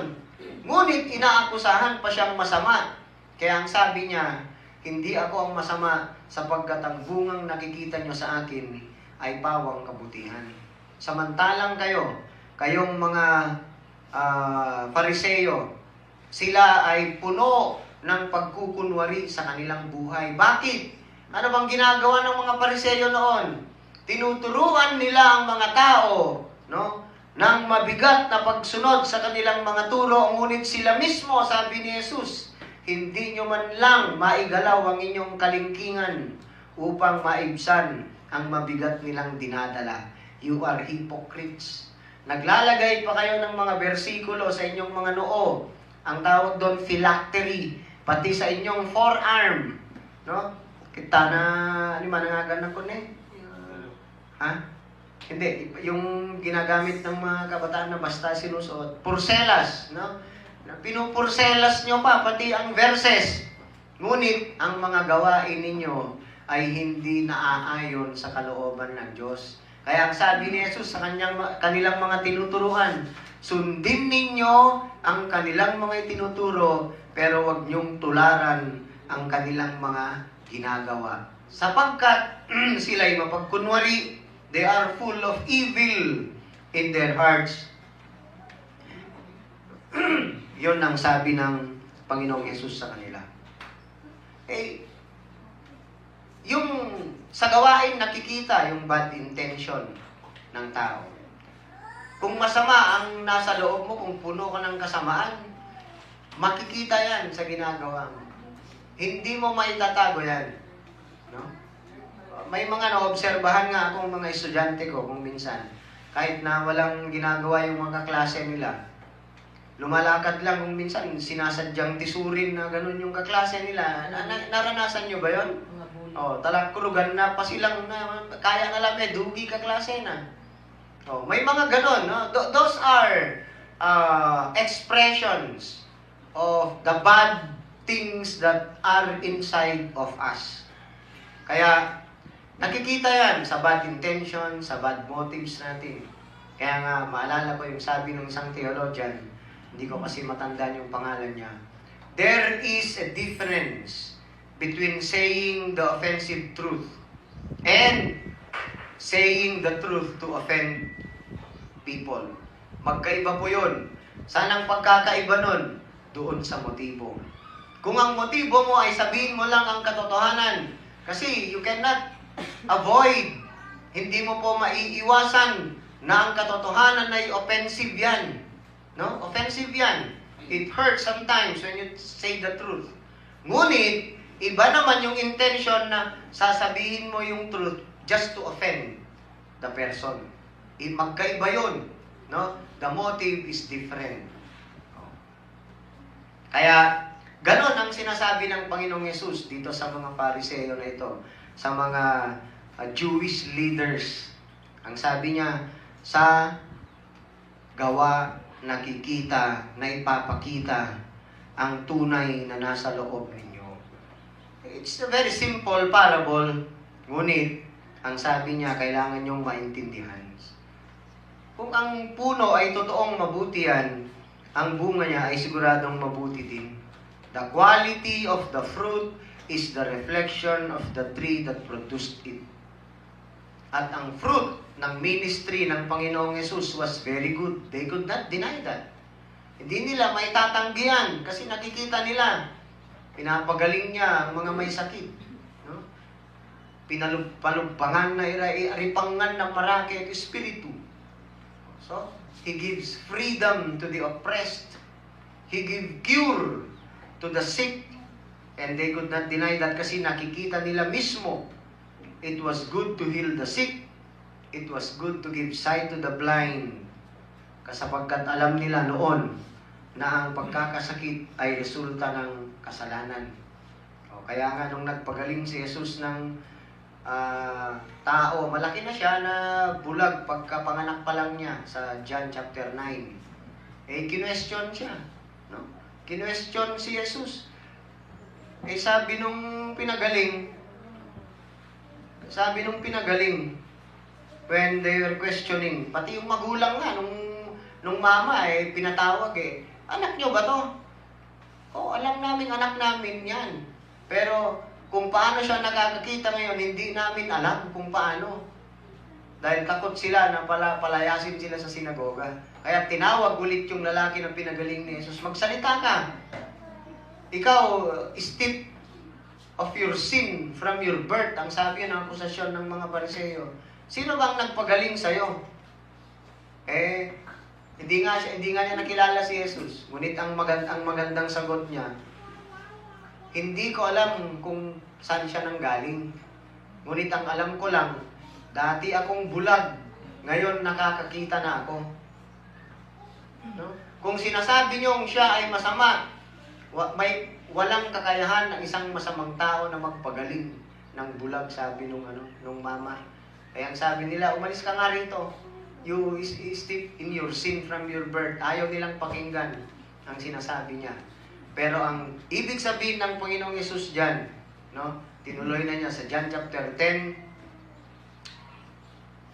Ngunit inaakusahan pa siyang masama. Kaya ang sabi niya, hindi ako ang masama sapagkat ang bungang nakikita nyo sa akin ay pawang kabutihan. Samantalang kayong mga Pariseo, sila ay puno ng pagkukunwari sa kanilang buhay. Bakit? Ano bang ginagawa ng mga Pariseo noon? Tinuturuan nila ang mga tao, no, ng mabigat na pagsunod sa kanilang mga turo, ngunit sila mismo, sabi ni Jesus, hindi nyo man lang maigalaw ang inyong kalingkingan upang maibsan ang mabigat nilang dinadala. You are hypocrites. Naglalagay pa kayo ng mga bersikulo sa inyong mga noo. Ang tawag doon, phylactery. Pati sa inyong forearm. No? Kita na, ano manangagan ko eh? Ha? Hindi. Yung ginagamit ng mga kabataan na basta sinusuot. Purselas. No? Pinupurselas nyo pa, pati ang verses. Ngunit, ang mga gawain ninyo ay hindi naaayon sa kalooban ng Diyos. Kaya ang sabi ni Jesus sa kanilang mga tinuturuan, sundin ninyo ang kanilang mga itinuturo, pero huwag niyong tularan ang kanilang mga ginagawa. Sapagkat sila'y mapagkunwari, they are full of evil in their hearts. Yun ang sabi ng Panginoong Yesus sa kanila. Eh, yung sa gawain nakikita yung bad intention ng tao. Kung masama ang nasa loob mo, kung puno ka ng kasamaan, makikita yan sa ginagawa mo. Hindi mo maitatago yan. No? May mga naobserbahan nga akong mga estudyante ko kung minsan, kahit na walang ginagawa yung mga kaklase nila, lumalakad lang kung minsan, sinasadyang tisurin na ganun yung kaklase nila. Naranasan nyo ba yun? Talakulugan na pa silang kaya na lang dugi kaklase na. May mga ganun, no? Those are expressions of the bad things that are inside of us. Kaya nakikita yan sa bad intention, sa bad motives natin. Kaya nga, maalala ko yung sabi ng isang theologian, hindi ko kasi matandaan yung pangalan niya. There is a difference between saying the offensive truth and saying the truth to offend people. Magkaiba po yun. Saan ang pagkakaiba nun? Doon sa motibo. Kung ang motibo mo ay sabihin mo lang ang katotohanan, kasi you cannot avoid, hindi mo po maiiwasan na ang katotohanan ay offensive yan. No? Offensive yan. It hurts sometimes when you say the truth. Ngunit, iba naman yung intention na sasabihin mo yung truth just to offend the person. Magkaiba yun. No? The motive is different. Kaya, ganon ang sinasabi ng Panginoong Yesus dito sa mga Pariseo na ito, sa mga Jewish leaders. Ang sabi niya, sa gawa nakikita, na ipapakita ang tunay na nasa loob ninyo. It's a very simple parable, ngunit ang sabi niya, kailangan niyong maintindihan. Kung ang puno ay totoong mabuti yan, ang bunga niya ay siguradong mabuti din. The quality of the fruit is the reflection of the tree that produced it. At ang fruit ng ministry ng Panginoong Yesus was very good. They could not deny that. Hindi nila may tatanggihan kasi nakikita nila. Pinapagaling niya ang mga may sakit. No? Pinalugpangan na aripangan ng maraki at espiritu. So, He gives freedom to the oppressed. He gives cure to the sick. And they could not deny that kasi nakikita nila mismo. It was good to heal the sick. It was good to give sight to the blind. Kasapagkat alam nila noon na ang pagkakasakit ay resulta ng kasalanan. Kaya nga nung nagpagaling si Jesus ng tao, malaki na siya na bulag pagkapanganak pa lang niya sa John chapter 9. Kinwestiyon siya. No? Kinwestiyon si Jesus. Sabi nung pinagaling, when they were questioning, pati yung magulang nga, nung mama pinatawag anak nyo ba to? Alam namin anak namin yan. Pero kung paano siya nakakakita ngayon, hindi namin alam kung paano. Dahil takot sila na palayasin sila sa sinagoga. Kaya tinawag ulit yung lalaki na pinagaling ni Jesus, magsalita ka. Ikaw, steep of your sin from your birth, ang sabi ng akusasyon ng mga Pariseo. Sino bang nagpagaling sa'yo? Hindi nga niya nakilala si Jesus. Ngunit ang magandang sagot niya, hindi ko alam kung saan siya nanggaling. Ngunit ang alam ko lang, dati akong bulag, ngayon nakakakita na ako. No? Kung sinasabi niyong siya ay masama, walang kakayahan ng isang masamang tao na magpagaling ng bulag, sabi nung mama. Kaya ang sabi nila, umalis ka nga rito. You steep in your sin from your birth. Ayaw nilang pakinggan ang sinasabi niya. Pero ang ibig sabihin ng Panginoong Yesus diyan, no? Tinuloy na niya sa John chapter 10.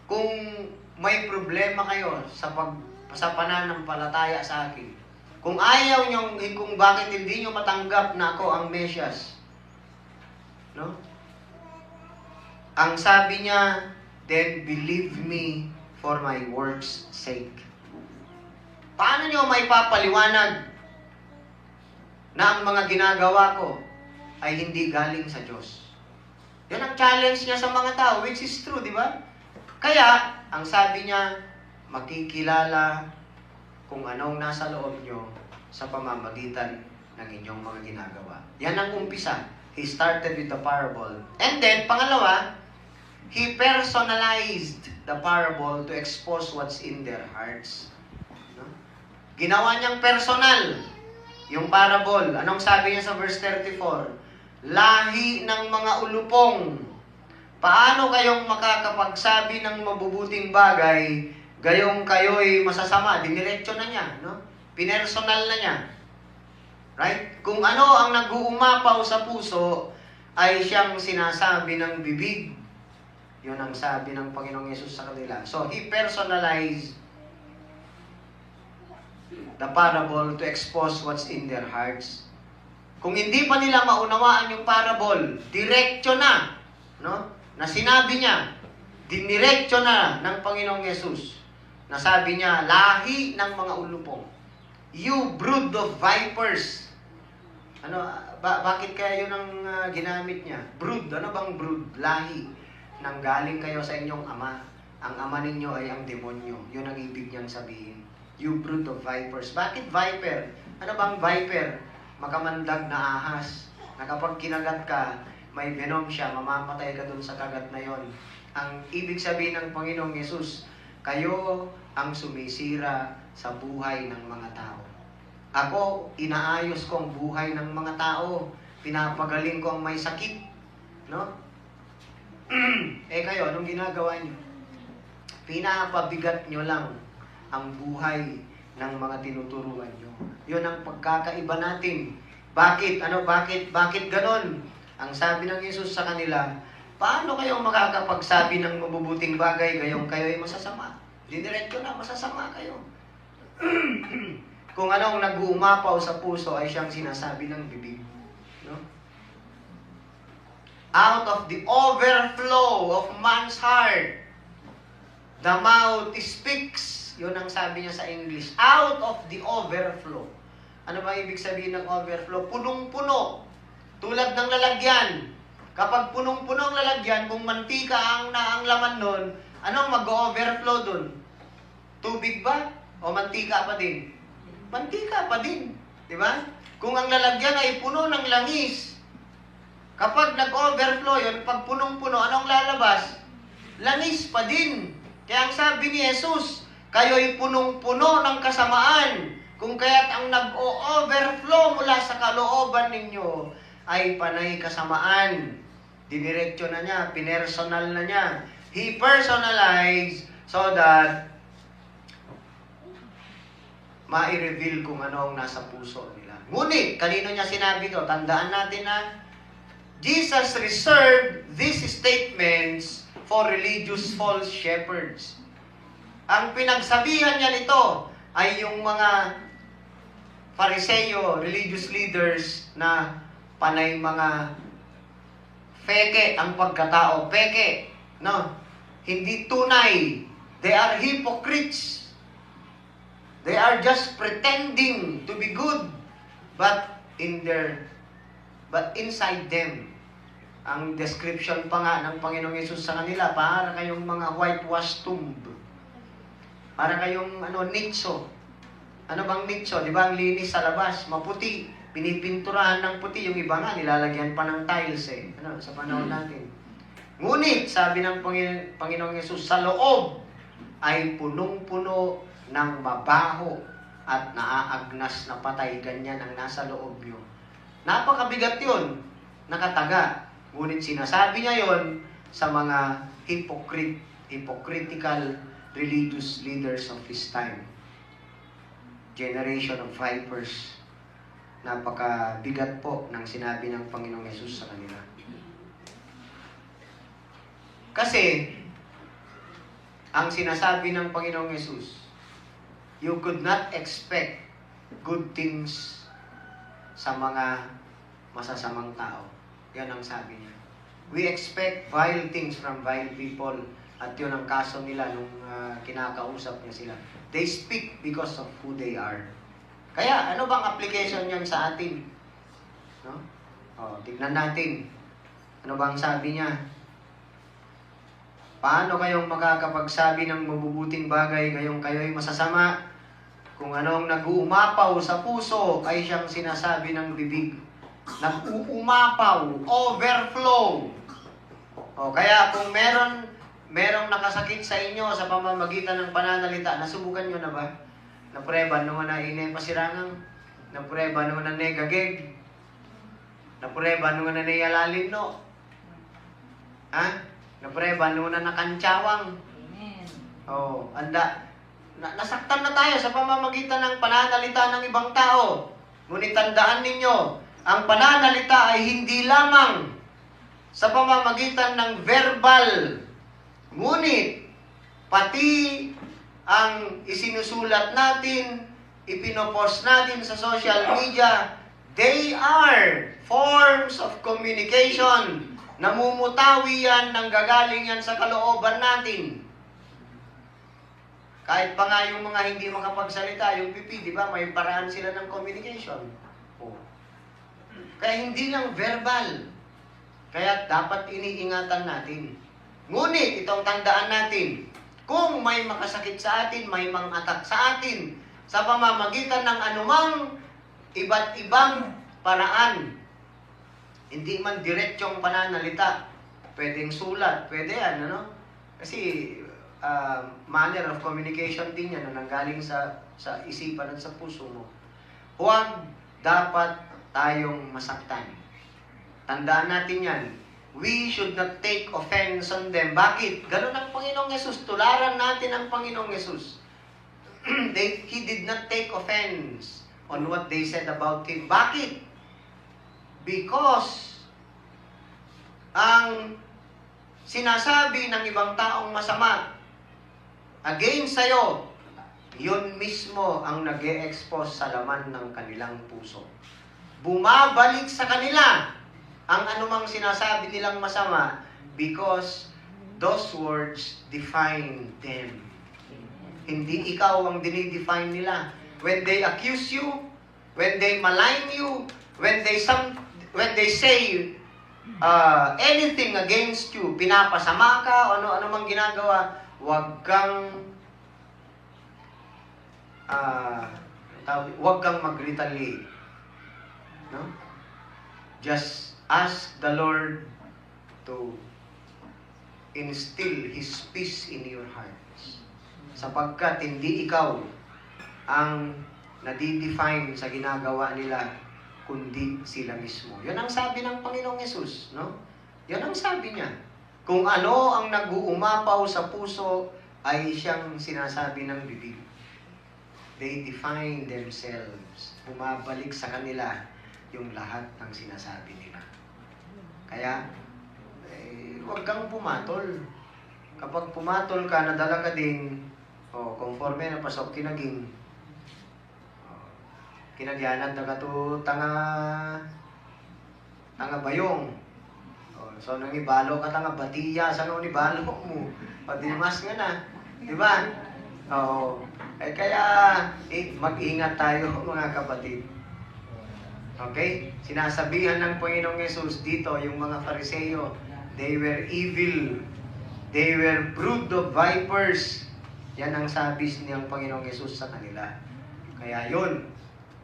Kung may problema kayo sa pananampalataya sa akin, kung ayaw nyo, kung bakit hindi nyo matanggap na ako ang Mesias, no? Ang sabi niya, then believe me for my work's sake. Paano nyo may papaliwanag na ang mga ginagawa ko ay hindi galing sa Diyos? Yan ang challenge niya sa mga tao, which is true, di ba? Kaya, ang sabi niya, makikilala kung anong nasa loob nyo sa pamamagitan ng inyong mga ginagawa. Yan ang umpisa. He started with the parable. And then, pangalawa, he personalized the parable to expose what's in their hearts. No? Ginawa niyang personal yung parable. Anong sabi niya sa verse 34? Lahi ng mga ulupong, paano kayong makakapagsabi ng mabubuting bagay gayong kayo'y masasama? Diniretso na niya, no? Pinersonal na niya. Right? Kung ano ang nag-uumapaw sa puso ay siyang sinasabi ng bibig. Yun ang sabi ng Panginoong Yesus sa kanila. So, he personalized the parable to expose what's in their hearts. Kung hindi pa nila maunawaan yung parable, diretso na, no? Na sinabi niya, diniretso na ng Panginoong Yesus. Na sabi niya, lahi ng mga ulupong. You brood of vipers. Bakit kaya yun ang ginamit niya? Brood, ano bang brood? Lahi. Nanggaling kayo sa inyong ama. Ang ama ninyo ay ang demonyo. Yun ang ibig niyang sabihin. You brood of vipers. Bakit viper? Ano bang viper? Makamandag na ahas. Na kapag kinagat ka, may venom siya, mamamatay ka dun sa kagat na yon. Ang ibig sabihin ng Panginoong Yesus, kayo ang sumisira sa buhay ng mga tao. Ako, inaayos ko ang buhay ng mga tao. Pinapagaling ko ang may sakit. No? Kayo, anong ginagawa niyo? Pinapabigat nyo lang ang buhay ng mga tinuturuan nyo. Yun ang pagkakaiba natin. Bakit? Bakit ganon? Ang sabi ng Yesus sa kanila, paano kayo makakapagsabi ng mabubuting bagay gayong kayo ay masasama? Diniretso na, masasama kayo. Kung anong nag-uumapaw sa puso ay siyang sinasabi ng bibig. No? Out of the overflow of man's heart, the mouth speaks. Yun ang sabi niya sa English. Out of the overflow. Ano ba ibig sabihin ng overflow? Punong-puno. Tulad ng lalagyan. Kapag punong-puno ang lalagyan, kung mantika ang laman nun, anong mag-overflow dun? Tubig ba? O mantika pa din? Mantika pa din. Diba? Kung ang lalagyan ay puno ng langis, kapag nag-overflow yun, pag punong-puno, anong lalabas? Langis pa din. Kaya ang sabi ni Jesus, kayo'y punong-puno ng kasamaan. Kung kaya't ang nag-o-overflow mula sa kalooban ninyo ay panay kasamaan. Diniretso na niya, pinersonal na niya. He personalized so that ma-reveal kung ano ang nasa puso nila. Ngunit, kanino niya sinabi to? Tandaan natin na Jesus reserved these statements for religious false shepherds. Ang pinagsabihan niya nito ay yung mga Fariseo, religious leaders na panay mga feke ang pagkatao. Peke, no? Hindi tunay. They are hypocrites. They are just pretending to be good, but inside them, ang description pa nga ng Panginoong Yesus sa kanila, para kayong mga whitewashed tomb. Para kayong nicho. Ano bang nicho? Di ba ang linis sa labas, maputi. Pinipinturahan ng puti. Yung iba nga, nilalagyan pa ng tiles sa panahon natin. Ngunit, sabi ng Panginoong Yesus, sa loob ay punong-puno ng mabaho at naaagnas na patay. Ganyan ang nasa loob nyo. Napakabigat yun. Nakataga. Ngunit sinasabi niya yon sa mga hypocritical religious leaders of his time. Generation of vipers. Napakabigat po ng sinabi ng Panginoong Yesus sa kanila. Kasi, ang sinasabi ng Panginoong Yesus, you could not expect good things sa mga masasamang tao. Yan ang sabi niya. We expect vile things from vile people. At yun ang kaso nila nung kinakausap niya sila. They speak because of who they are. Kaya, ano bang application niyan sa atin? No? Tignan natin. Ano bang sabi niya? Paano kayong makakapagsabi ng mabubuting bagay ngayong kayo'y masasama? Kung anong nag-uumapaw sa puso ay siyang sinasabi ng bibig. Nag-uumapaw, overflow. Kaya kung merong nakasakit sa inyo sa pamamagitan ng pananalita, nasubukan nyo na ba? Napreba naman na inepasirangang, napreba naman na negageg, napreba naman na niyalalin, no? Napreba naman na nakantsawang. Amen. Nasaktan na tayo sa pamamagitan ng pananalita ng ibang tao. Ngunit tandaan ninyo, ang pananalita ay hindi lamang sa pamamagitan ng verbal. Ngunit, pati ang isinusulat natin, ipinopost natin sa social media, they are forms of communication. Namumutawi yan, nanggagaling yan sa kalooban natin. Kahit pa nga yung mga hindi makapagsalita, yung pipi, di ba, may paraan sila ng communication. Kaya hindi lang verbal. Kaya dapat iniingatan natin. Ngunit, itong tandaan natin, Kung may makasakit sa atin, may mang-attack sa atin, sa pamamagitan ng anumang iba't ibang paraan. Hindi man diretsong pananalita, pwedeng sulat, pwede yan, ano? Kasi manner of communication din yan na nanggaling sa isipan at sa puso mo. Huwag dapat tayong masaktan. Tandaan natin yan. We should not take offense on them. Bakit? Ganun ang Panginoong Yesus. Tularan natin ang Panginoong Yesus. He did not take offense on what they said about Him. Bakit? Because ang sinasabi ng ibang taong masama against sa'yo, yun mismo ang nag-e-expose sa laman ng kanilang puso. Bumabalik sa kanila ang anumang sinasabi nilang masama because those words define them. Hindi ikaw ang dinidefine nila. When they accuse you, when they malign you, when they say anything against you, pinapasama ka, o ano mang ginagawa, huwag kang mag-retaliate. No? Just ask the Lord to instill His peace in your hearts. Sapagkat hindi ikaw ang nadidefine sa ginagawa nila, kundi sila mismo. Yan ang sabi ng Panginoong Yesus, no? Yan ang sabi niya. Kung ano ang nag-uumapaw sa puso ay siyang sinasabi ng bibig. They define themselves. Bumabalik sa kanila yung lahat ng sinasabi nila. Kaya, huwag kang pumatol. Kapag pumatol ka, nadala ka din, conforme na pasok kinaging, kinagyanan na ka to tanga bayong. So, nang ibalo ka tanga batiya, saan ni ibalo mo? Padimas nga na. Di ba? Kaya, mag-ingat tayo mga kapatid. Okay? Sinasabihan ng Panginoong Yesus dito, yung mga Fariseo, they were evil. They were brood of vipers. Yan ang sabi niyang Panginoong Yesus sa kanila. Kaya yun.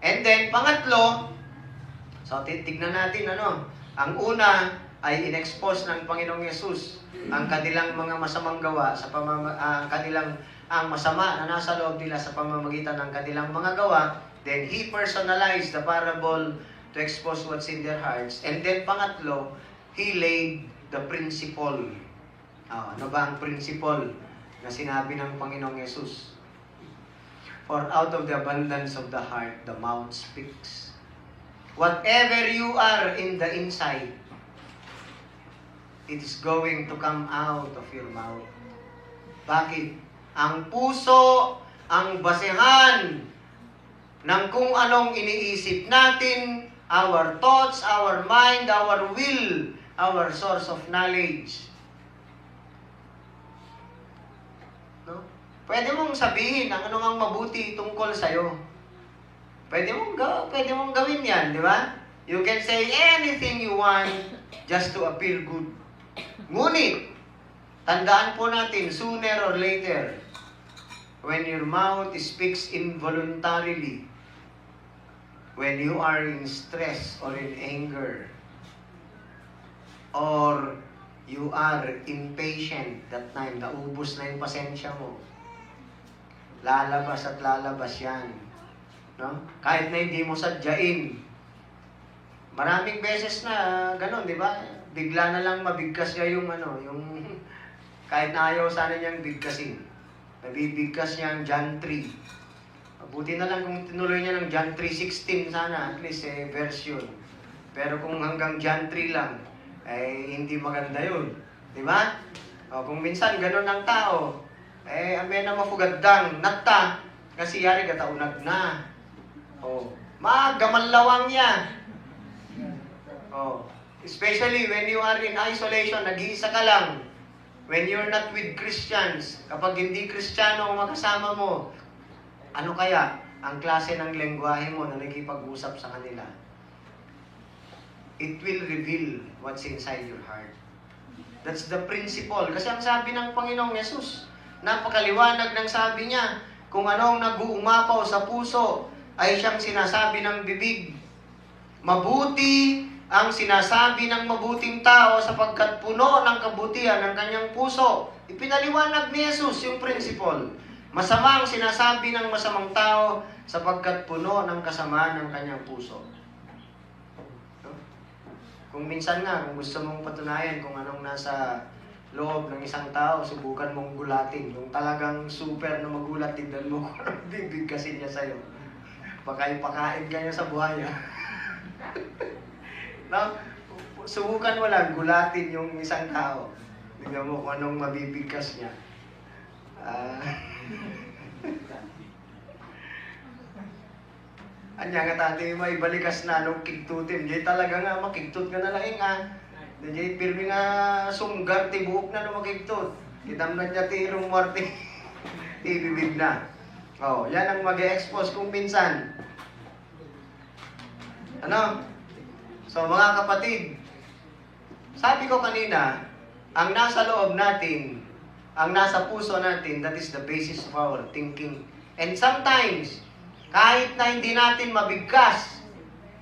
And then, pangatlo, so titignan natin, ang una ay in-expose ng Panginoong Yesus ang kanilang mga masamang gawa, ang masama na nasa loob nila sa pamamagitan ng kanilang mga gawa. Then, He personalized the parable to expose what's in their hearts. And then, pangatlo, He laid the principle. Ano ba ang principle na sinabi ng Panginoong Yesus? For out of the abundance of the heart, the mouth speaks. Whatever you are in the inside, it is going to come out of your mouth. Bakit? Ang puso, ang basehan ng kung anong iniisip natin, our thoughts, our mind, our will, our source of knowledge. No? Pwede mong sabihin ang anumang mabuti tungkol sa'yo. Pwede mong gawin yan, di ba? You can say anything you want just to appear good. Ngunit, tandaan po natin, sooner or later, when your mouth speaks involuntarily, when you are in stress or in anger, or you are impatient that time, naubos na yung pasensya mo, lalabas at lalabas yan. No? Kahit na hindi mo sadyain. Maraming beses na ganun, di ba? Bigla na lang mabigkas niya yung kahit na ayaw sana niyang bigkasin. Nabibigkas niya ang John 3. Buti na lang kung tinuloy niya ng John 3:16 sana, at least version. Pero kung hanggang John 3 lang, hindi maganda yun. Di ba? Kung minsan ganun ang tao, amay na mafugaddang, natta, kasi yari kataunag na. Magamanlawang niya. Especially when you are in isolation, nag-iisa ka lang. When you're not with Christians, kapag hindi Kristiyano ang makasama mo, ano kaya ang klase ng lengguwahe mo na nagkipag-usap sa kanila? It will reveal what's inside your heart. That's the principle. Kasi ang sabi ng Panginoong Yesus, Napakaliwanag ng sabi niya. Kung anong nag-uumapaw sa puso ay siyang sinasabi ng bibig. Mabuti ang sinasabi ng mabuting tao sapagkat puno ng kabutihan ng kanyang puso. Ipinaliwanag ni Jesus yung principle. Masama ang sinasabi ng masamang tao sapagkat puno ng kasamaan ng kanyang puso. No? Kung minsan nga, kung gusto mong patunayan kung anong nasa loob ng isang tao, subukan mong gulatin. Yung talagang super na magulat, tignan mo kung anong bibigkasin niya sa'yo. Baka ipakain ka niya sa buhaya. No? Subukan mo lang, gulatin yung isang tao. Tignan mo kung anong mabibigkas niya. Anya nga tati mo, ibalikas na nung kigtutin. Di talaga nga, makigtut ka na lang Di pirmi nga sunggar, tibuok na nung makigtut. Kitam na niya tirong muerte. Ibibig na. Oh, yan ang mag-expose kung minsan. Ano? So mga kapatid, sabi ko kanina, ang nasa loob natin, ang nasa puso natin, that is the basis of our thinking. And sometimes, kahit na hindi natin mabigkas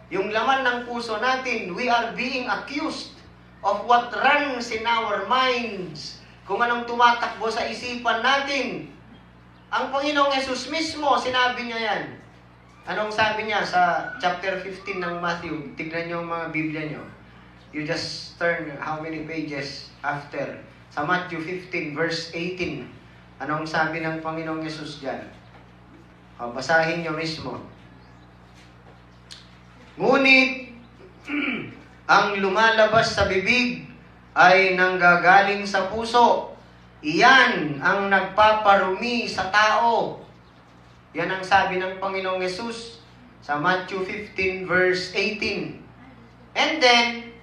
yung laman ng puso natin, we are being accused of what runs in our minds. Kung anong tumatakbo sa isipan natin. Ang Panginoong Yesus mismo, sinabi niya yan. Anong sabi niya sa chapter 15 ng Matthew? Tignan niyo ang mga Biblia niyo. You just turn how many pages after. Sa Matthew 15 verse 18. Anong sabi ng Panginoong Yesus diyan? Basahin niyo mismo. Ngunit ang lumalabas sa bibig ay nanggagaling sa puso. Iyan ang nagpaparumi sa tao. Yan ang sabi ng Panginoong Yesus sa Matthew 15 verse 18. And then,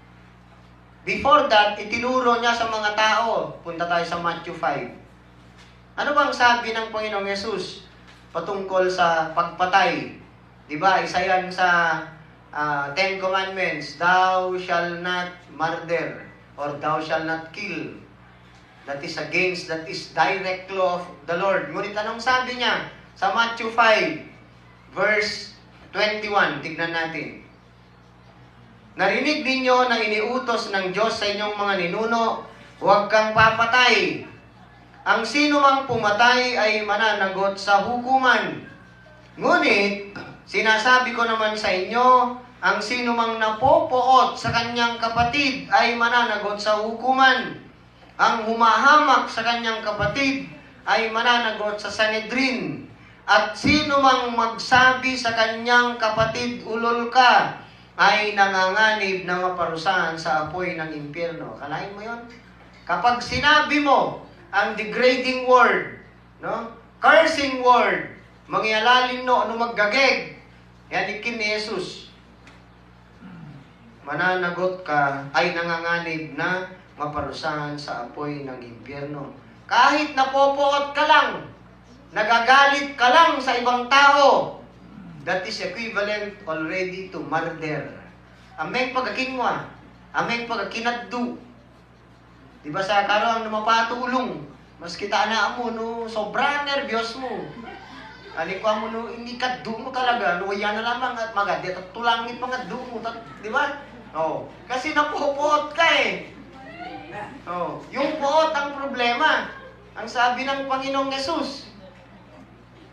before that, itinuro niya sa mga tao. Punta tayo sa Matthew 5. Ano bang sabi ng Panginoong Yesus patungkol sa pagpatay? Diba, isa yan sa Ten Commandments. Thou shall not murder or thou shall not kill. That is against, that is direct law of the Lord. Ngunit anong sabi niya? Sa Matthew 5, verse 21, tignan natin. Narinig ninyo na iniutos ng Diyos sa inyong mga ninuno, huwag kang papatay. Ang sino mang pumatay ay mananagot sa hukuman. Ngunit, sinasabi ko naman sa inyo, ang sino mang napopoot sa kanyang kapatid ay mananagot sa hukuman. Ang humahamak sa kanyang kapatid ay mananagot sa Sanhedrin. At sino mang magsabi sa kanyang kapatid, ulol ka, ay nanganganib na maparusahan sa apoy ng impyerno. Kalain mo yon? Kapag sinabi mo ang degrading word, no? Cursing word, mangyalalim no, ano maggageg, yan ikin ni Jesus. Mananagot ka, ay nanganganib na maparusahan sa apoy ng impyerno. Kahit napopoot ka lang, nagagalit ka lang sa ibang tao, that is equivalent already to murder. Ameng pagkakingwa, ameng pagkakinaddu. Diba sa karoon na mapatulong, mas kita na mo, no, sobrang nervyos mo. Ani ko mo, no, hindi kaddu mo talaga, no, yan na lamang at magadet at tulangit mga du mo, di ba? Oh, kasi napupuot ka eh. Oh, yung puot ang problema. Ang sabi ng Panginoong Yesus.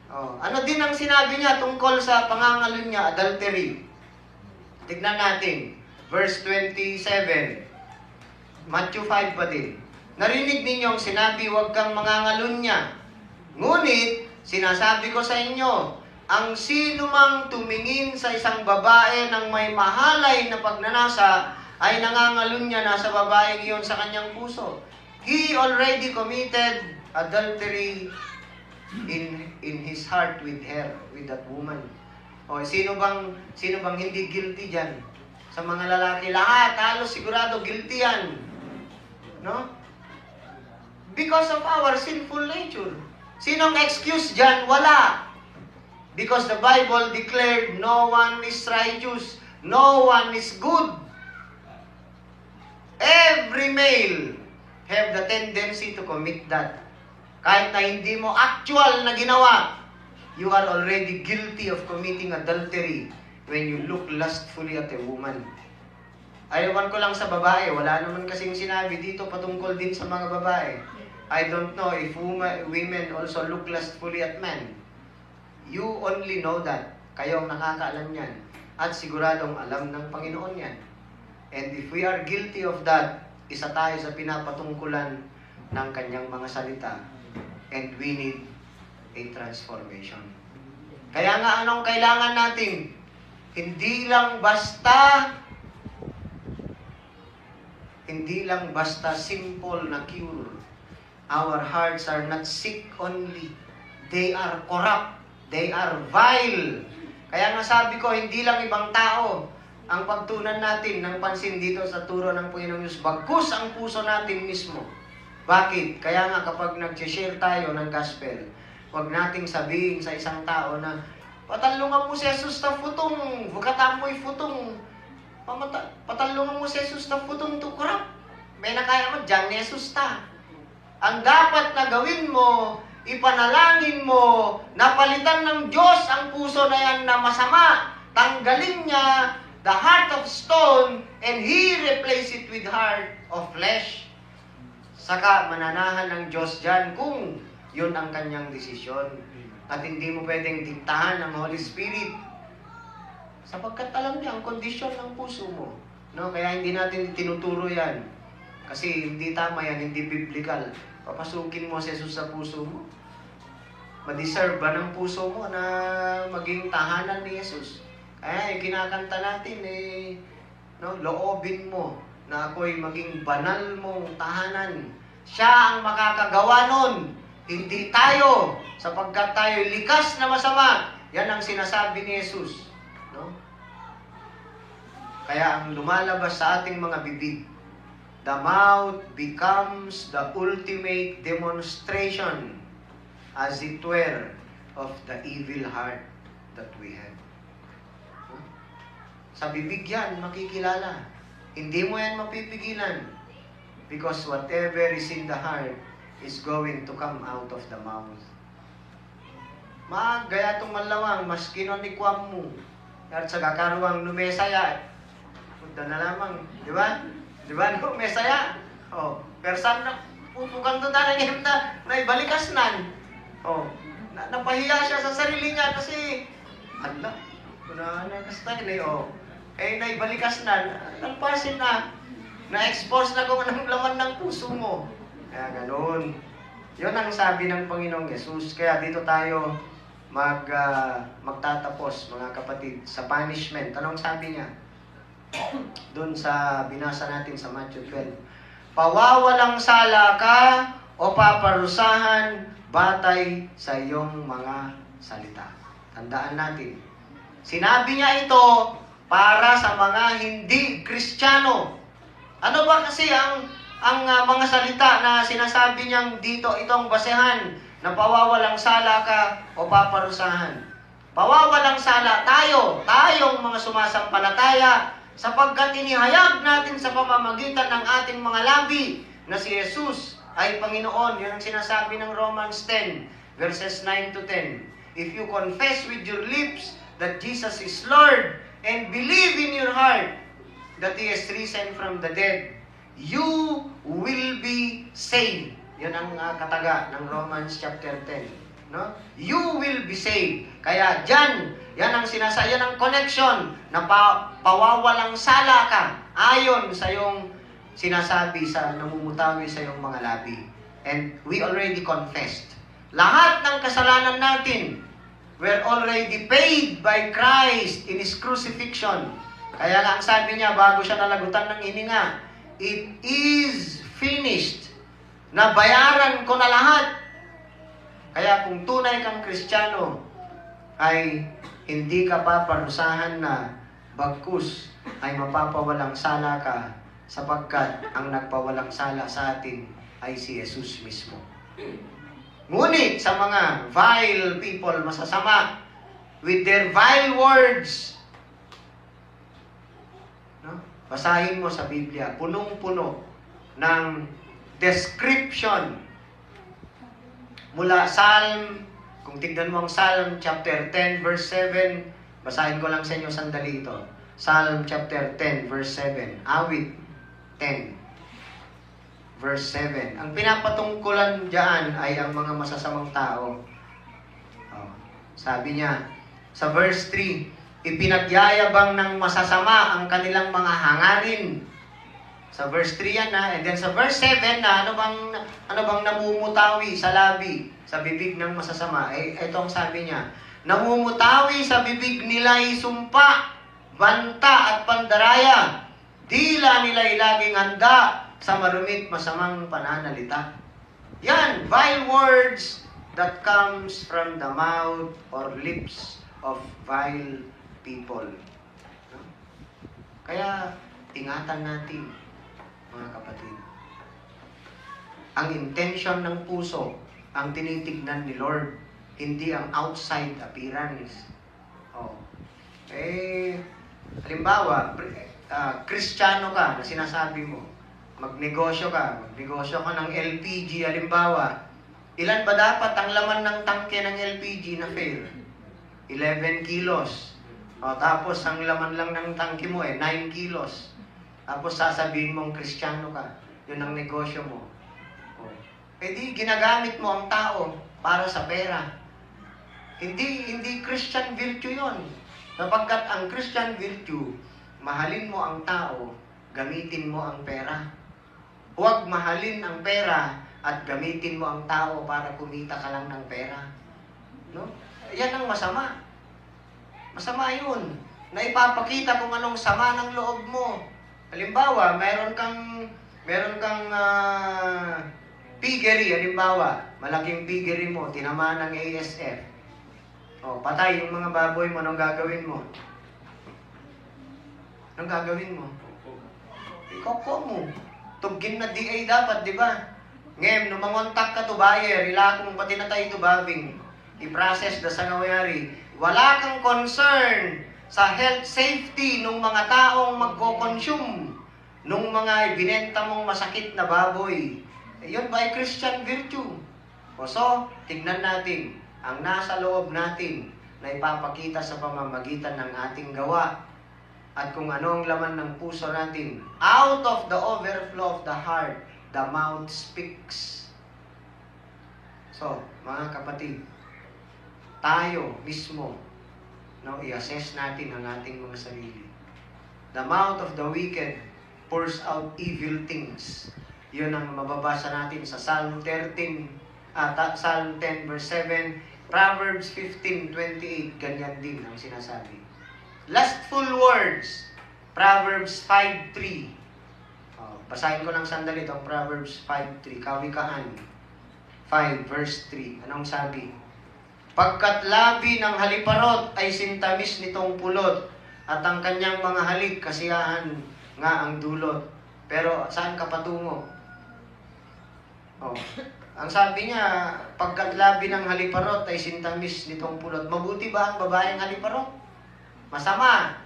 Oh, ano din ang sinabi niya tungkol sa pangangalo niya, adultery? Tignan natin, verse 27. Matthew 5 pa din. Narinig ninyong sinabi, huwag kang mangangalun niya. Ngunit, sinasabi ko sa inyo, ang sino mang tumingin sa isang babae ng may mahalay na pagnanasa, ay nangangalun niya na sa babaeng iyon sa kanyang puso. He already committed adultery in his heart with her, with that woman. O, sino bang hindi guilty diyan? Sa mga lalaki, lahat, halos sigurado guilty yan. No? Because of our sinful nature. Sinong excuse diyan? Wala. Because the Bible declared no one is righteous, no one is good. Every male have the tendency to commit that. kahit na hindi mo actual na ginawa, you are already guilty of committing adultery when you look lustfully at a woman. Ayawan ko lang sa babae, wala naman kasing sinabi dito patungkol din sa mga babae. I don't know if women also look lustfully at men. You only know that. Kayo ang nakakaalam yan. At siguradong alam ng Panginoon yan. And if we are guilty of that, isa tayo sa pinapatungkulan ng kanyang mga salita. And we need a transformation. Kaya nga anong kailangan natin? Hindi lang basta simple na cure. Our hearts are not sick only. They are corrupt. They are vile. Kaya nga sabi ko, hindi lang ibang tao ang pagtunan natin ng pansin dito sa turo ng Panginoong Diyos, bagkus ang puso natin mismo. Bakit? Kaya nga kapag nag-share tayo ng gospel, huwag nating sabihin sa isang tao na, patalungan mo si Jesus na futong, bukatamoy futong, patalungan mo si Jesus na futong tukurap. May nakaya mo, dyan ni Jesus ta. Ang dapat na gawin mo, ipanalangin mo, napalitan ng Diyos ang puso na yan na masama. Tanggalin niya the heart of stone and He replace it with heart of flesh. Saka mananahan ng Diyos dyan kung yun ang kanyang desisyon. At hindi mo pwedeng diktahan ng Holy Spirit. Sapagkat alam niya ang kondisyon ng puso mo. No? Kaya hindi natin tinuturo yan. Kasi hindi tama yan, hindi biblical. Papasukin mo si Jesus sa puso mo. Ma-deserve ba ng puso mo na maging tahanan ni Jesus? Kaya kinakanta natin, loobin mo na ako'y maging banal mong tahanan. Siya ang makakagawa nun, hindi tayo, sapagkat tayo likas na masama. Yan ang sinasabi ni Jesus. No? Kaya ang lumalabas sa ating mga bibig, the mouth becomes the ultimate demonstration, as it were, of the evil heart that we have. Sa bibig yan, makikilala. Hindi mo yan mapipigilan. Because whatever is in the heart is going to come out of the mouth. Gaya itong malawang, mas kinonikwam mo. At sa kakaruang numesaya. Punta na lamang. Di ba? Di ba? Numesaya. Oh. Pero saan na pupugang doon na nangyayam na naibalikas nan. Oh. Napahiya siya sa sarili niya kasi hala. Kasta yun oh. Naibalikas na. Nagpasin na. Na-expose na kung anong laman ng puso mo. Kaya ganoon. Yun ang sabi ng Panginoong Yesus. Kaya dito tayo magtatapos, mga kapatid, sa punishment. Anong sabi niya? Doon sa binasa natin sa Matthew 12. Pawawalang sala ka o paparusahan batay sa iyong mga salita. Tandaan natin. Sinabi niya ito para sa mga hindi Kristiyano. Ano ba kasi ang mga salita na sinasabi niyang dito, itong basehan na pawawalang sala ka o paparusahan? Pawawalang sala tayong mga sumasampalataya, sapagkat inihayag natin sa pamamagitan ng ating mga labi na si Jesus ay Panginoon. Yun ang sinasabi ng Romans 10, verses 9 to 10. If you confess with your lips that Jesus is Lord, and believe in your heart that He is risen from the dead, you will be saved. Yan ang kataga ng Romans chapter 10. No? You will be saved. Kaya dyan, yan ang yan ang connection na pawawalang sala ka ayon sa yung sinasabi sa namumutawi sa yung mga labi. And we already confessed. Lahat ng kasalanan natin were already paid by Christ in His crucifixion. Kaya nga ang sabi niya, bago siya nalagutan ng hininga, it is finished. Nabayaran ko na lahat. Kaya kung tunay kang Kristiyano, ay hindi ka paparusahan na, bagkus ay mapapawalang sala ka, sapagkat ang nagpawalang sala sa atin ay si Jesus mismo. Ngunit sa mga vile people, masasama, with their vile words, no? Basahin mo sa Biblia, punong-puno ng description mula Psalm, kung tignan mo ang Psalm chapter 10 verse 7, basahin ko lang sa inyo sandali ito. Psalm chapter 10 verse 7, awit 10 verse 7. Ang pinapatungkulan diyan ay ang mga masasamang tao. Sabi niya, sa verse 3, ipinagyayabang ng masasama ang kanilang mga hangarin. Sa verse 3 yan na, and then sa verse 7 na, ano bang namumutawi sa labi, sa bibig ng masasama? Ito ang sabi niya, namumutawi sa bibig nila'y sumpa, banta at pandaraya. Dila nila'y laging handa sa marumit masamang pananalita. Yan, vile words that comes from the mouth or lips of vile people. Kaya, ingatan natin, mga kapatid. Ang intention ng puso, ang tinitignan ni Lord, hindi ang outside appearance. Halimbawa, Kristiyano ka na sinasabi mo, magnegosyo ka ng LPG, halimbawa, ilan ba dapat ang laman ng tangke ng LPG na fair? 11 kilos. Tapos ang laman lang ng tangke mo 9 kilos. Tapos sasabihin mong Kristiyano ka. Yun ang negosyo mo. Di ginagamit mo ang tao para sa pera. Hindi Christian virtue yun. Sapagkat ang Christian virtue, mahalin mo ang tao, gamitin mo ang pera. Huwag mahalin ang pera at gamitin mo ang tao para kumita ka lang ng pera. No? Yan ang masama. Masama yun. Na ipapakita kung anong sama ng loob mo. Halimbawa, meron kang piggery, halimbawa, malaking piggery mo, tinamaan ng ASF. Patay yung mga baboy mo, anong gagawin mo? Anong gagawin mo? Ikoko mo. Tugin na DA dapat, di ba? Ngayon, nung mangontak ka to buyer, ila kung pati na tayo to babing, i-process da sa nangyari. Wala kang concern sa health safety ng mga taong magko-consume nung mga ibinenta mong masakit na baboy. Yun ba ay Christian virtue? So, tignan natin ang nasa loob natin na ipapakita sa pamamagitan ng ating gawa at kung ano ang laman ng puso natin. Out of the overflow of the heart, the mouth speaks. So, mga kapatid, tayo mismo, i-assess natin ang ating mga sarili. The mouth of the wicked pours out evil things. Yun ang mababasa natin sa Psalm 10 verse 7, Proverbs 15:28, ganyan din ang sinasabi. Lustful words, Proverbs 5:3. Basahin ko lang sandali itong Proverbs 5:3, Kawikaan 5 verse 3. Anong sabi? Pagkat labi ng haliparot ay sintamis nitong pulot, at ang kanyang mga halik kasiyahan nga ang dulot. Pero saan ka patungo? Ang sabi niya, pagkat labi ng haliparot ay sintamis nitong pulot. Mabuti ba ang babaeng haliparot? Masama,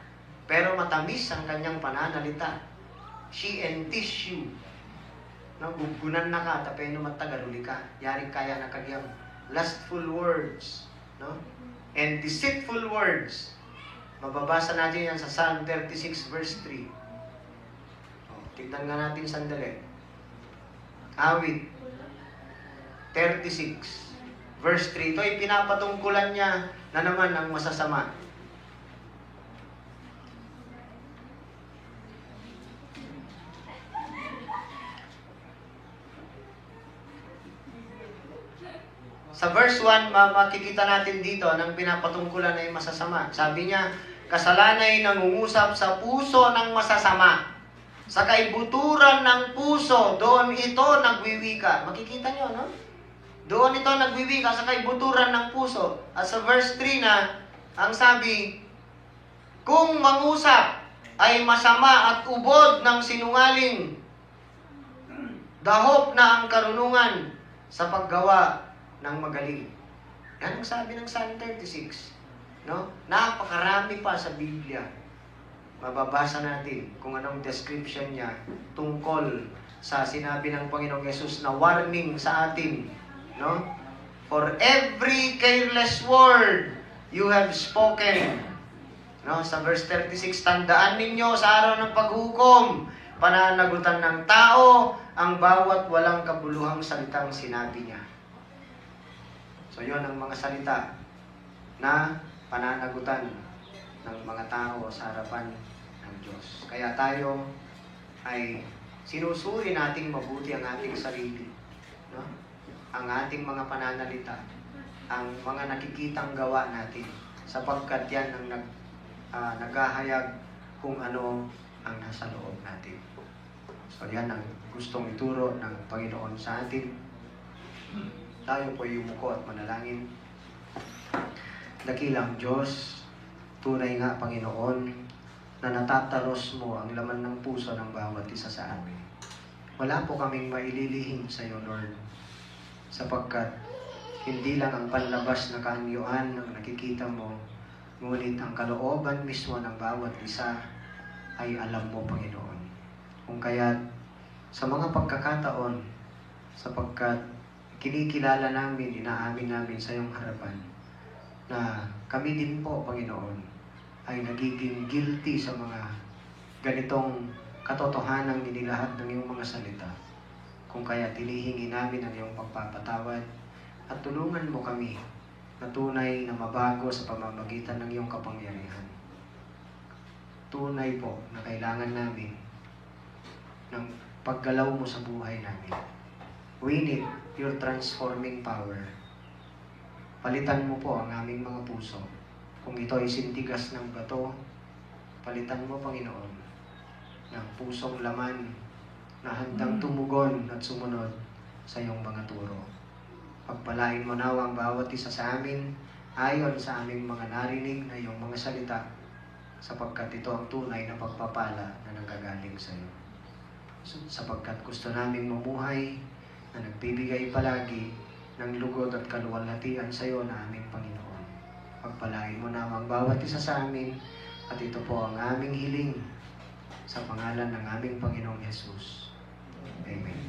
pero matamis ang kanyang pananalita. She entice you. Gugunan na ka, tapeno matagaruli ka. Yari kaya na kagyam. Lustful words, no? And deceitful words. Mababasa natin yan sa Psalm 36 verse 3. Tignan nga natin sandali. Awit 36 verse 3. Ito ay pinapatungkulan niya na naman ang masasama. Sa verse 1, makikita natin dito ng pinapatungkulan ay masasama. Sabi niya, kasalanan ay nangungusap sa puso ng masasama. Sa kaibuturan ng puso, doon ito nagwiwika. Makikita niyo, no? Doon ito nagwiwika sa kaibuturan ng puso. At sa verse 3 na, ang sabi, kung mangusap ay masama at ubod ng sinungaling, dahop na ang karunungan sa paggawa ng magaling. Yan ang sabi ng Psalm 36. No? Napakarami pa sa Biblia. Mababasa natin kung anong description niya tungkol sa sinabi ng Panginoong Yesus na warning sa atin. No? For every careless word you have spoken. No, sa verse 36, tandaan ninyo sa araw ng paghukom, pananagutan ng tao ang bawat walang kabuluhang salitang sinabi niya. So yun ang mga salita na pananagutan ng mga tao sa harapan ng Diyos. Kaya tayo ay sinusuri nating mabuti ang ating sarili. No? Ang ating mga pananalita, ang mga nakikitang gawa natin, sapagkat yan ang naghahayag kung ano ang nasa loob natin. So yan ang gustong ituro ng Panginoon sa atin. Tayo po yumuko at manalangin. Dakilang Diyos, tunay nga Panginoon, na natatalos mo ang laman ng puso ng bawat isa sa amin. Wala po kaming maililihim sa iyo, Lord, sapagkat hindi lang ang panlabas na kaanyuan ang nakikita mo, ngunit ang kalooban mismo ng bawat isa ay alam mo, Panginoon. Kung kaya't sa mga pagkakataon, sapagkat kinikilala namin, inaamin namin sa iyong harapan, na kami din po, Panginoon, ay nagiging guilty sa mga ganitong katotohanang inilahat ng iyong mga salita. Kung kaya tinihingi namin ang iyong pagpapatawad at tulungan mo kami na tunay na mabago sa pamamagitan ng iyong kapangyarihan. Tunay po na kailangan namin ng paggalaw mo sa buhay namin. We need your transforming power. Palitan mo po ang aming mga puso. Kung ito ay sintigas ng bato, palitan mo, Panginoon, ng pusong laman na handang tumugon at sumunod sa iyong mga turo. Pagpalain mo nawa ang bawat isa sa amin ayon sa aming mga narinig na iyong mga salita, sapagkat ito ang tunay na pagpapala na nanggagaling sa iyo. Sapagkat gusto naming mamuhay na nagbibigay palagi ng lugod at kaluwalhatian sa iyo na aming Panginoon. Pagpalain mo nawa ang bawat isa sa amin, at ito po ang aming hiling sa pangalan ng aming Panginoong Jesus. Amen.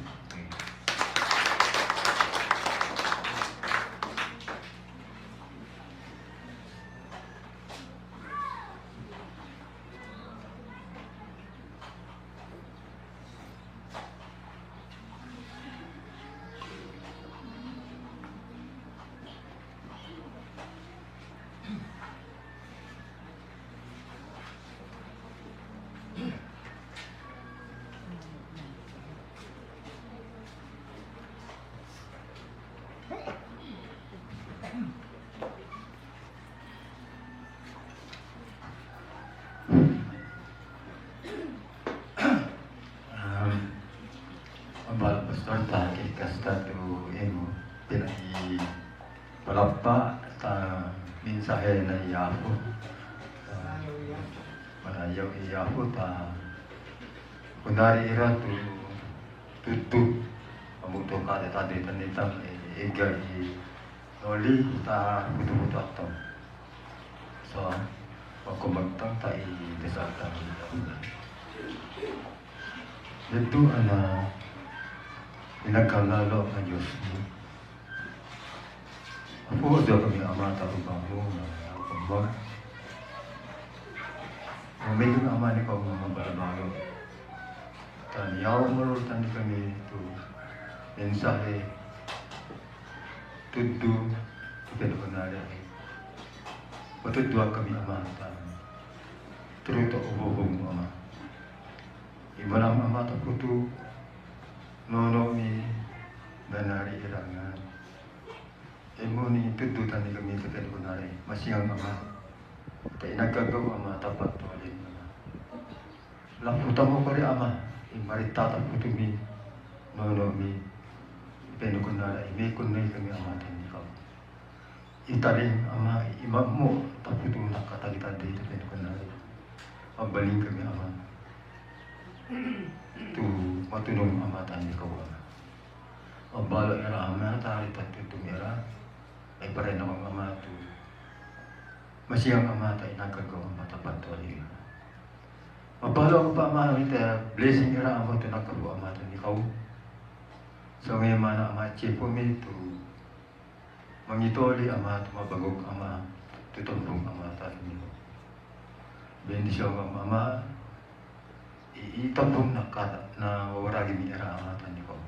Ambal pastor takit kasta tu emo pinai palapa ta mensahe na iapo manayaw iapo ta kunari ira tu tutu amuto ka ta de tanitam ega i noli ta butu ato so ako magtang ta i desata itu ana pinagkalalo ng Diyos mo. Ako daw kami amata upang mo na pagbaga. Medyo na ama ni ko mga balabago. Taniyaw mo rin tani kami ito. Mensahe. Tudu. Ipin ko na rin. Matudwa kami amata. Turuto ububong mo ama. Iba lang amata ko ito. Nono mi danari irangan. Emo ni tudutan ni kami sa kunari. Masiyang ama. Tay nagkagawa ama tapat to alin ama. Laputa mo kali ama. Imaritata ko tumi. Nono mi peno kunari. May kunay kami ama tan ikaw. Italing ama imam mo taputo nakatalitan dito peno kunari. Pagbaling kami ama. Tu matulong amatan ni kawa. Ang balo era ama tali tatutong era ay pare na mga ama tu. Masiyang amata inagagawa matapat to ali. Mabalo ang pa ama ita blessing era amo tu nagagawa amatan ni kawa. So ngayon mana ama chipo mi tu Mangitoli Ama, tumabagok Ama, tutumbong Ama tayo niyo. Bendisyon ang Ama, iitambong na wawaragi mi era Ama tayo niyo.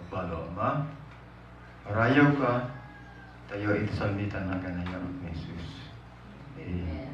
Pabalo Ama, marayaw ka, tayo ito salmitan na ganayang Jesus. Amen.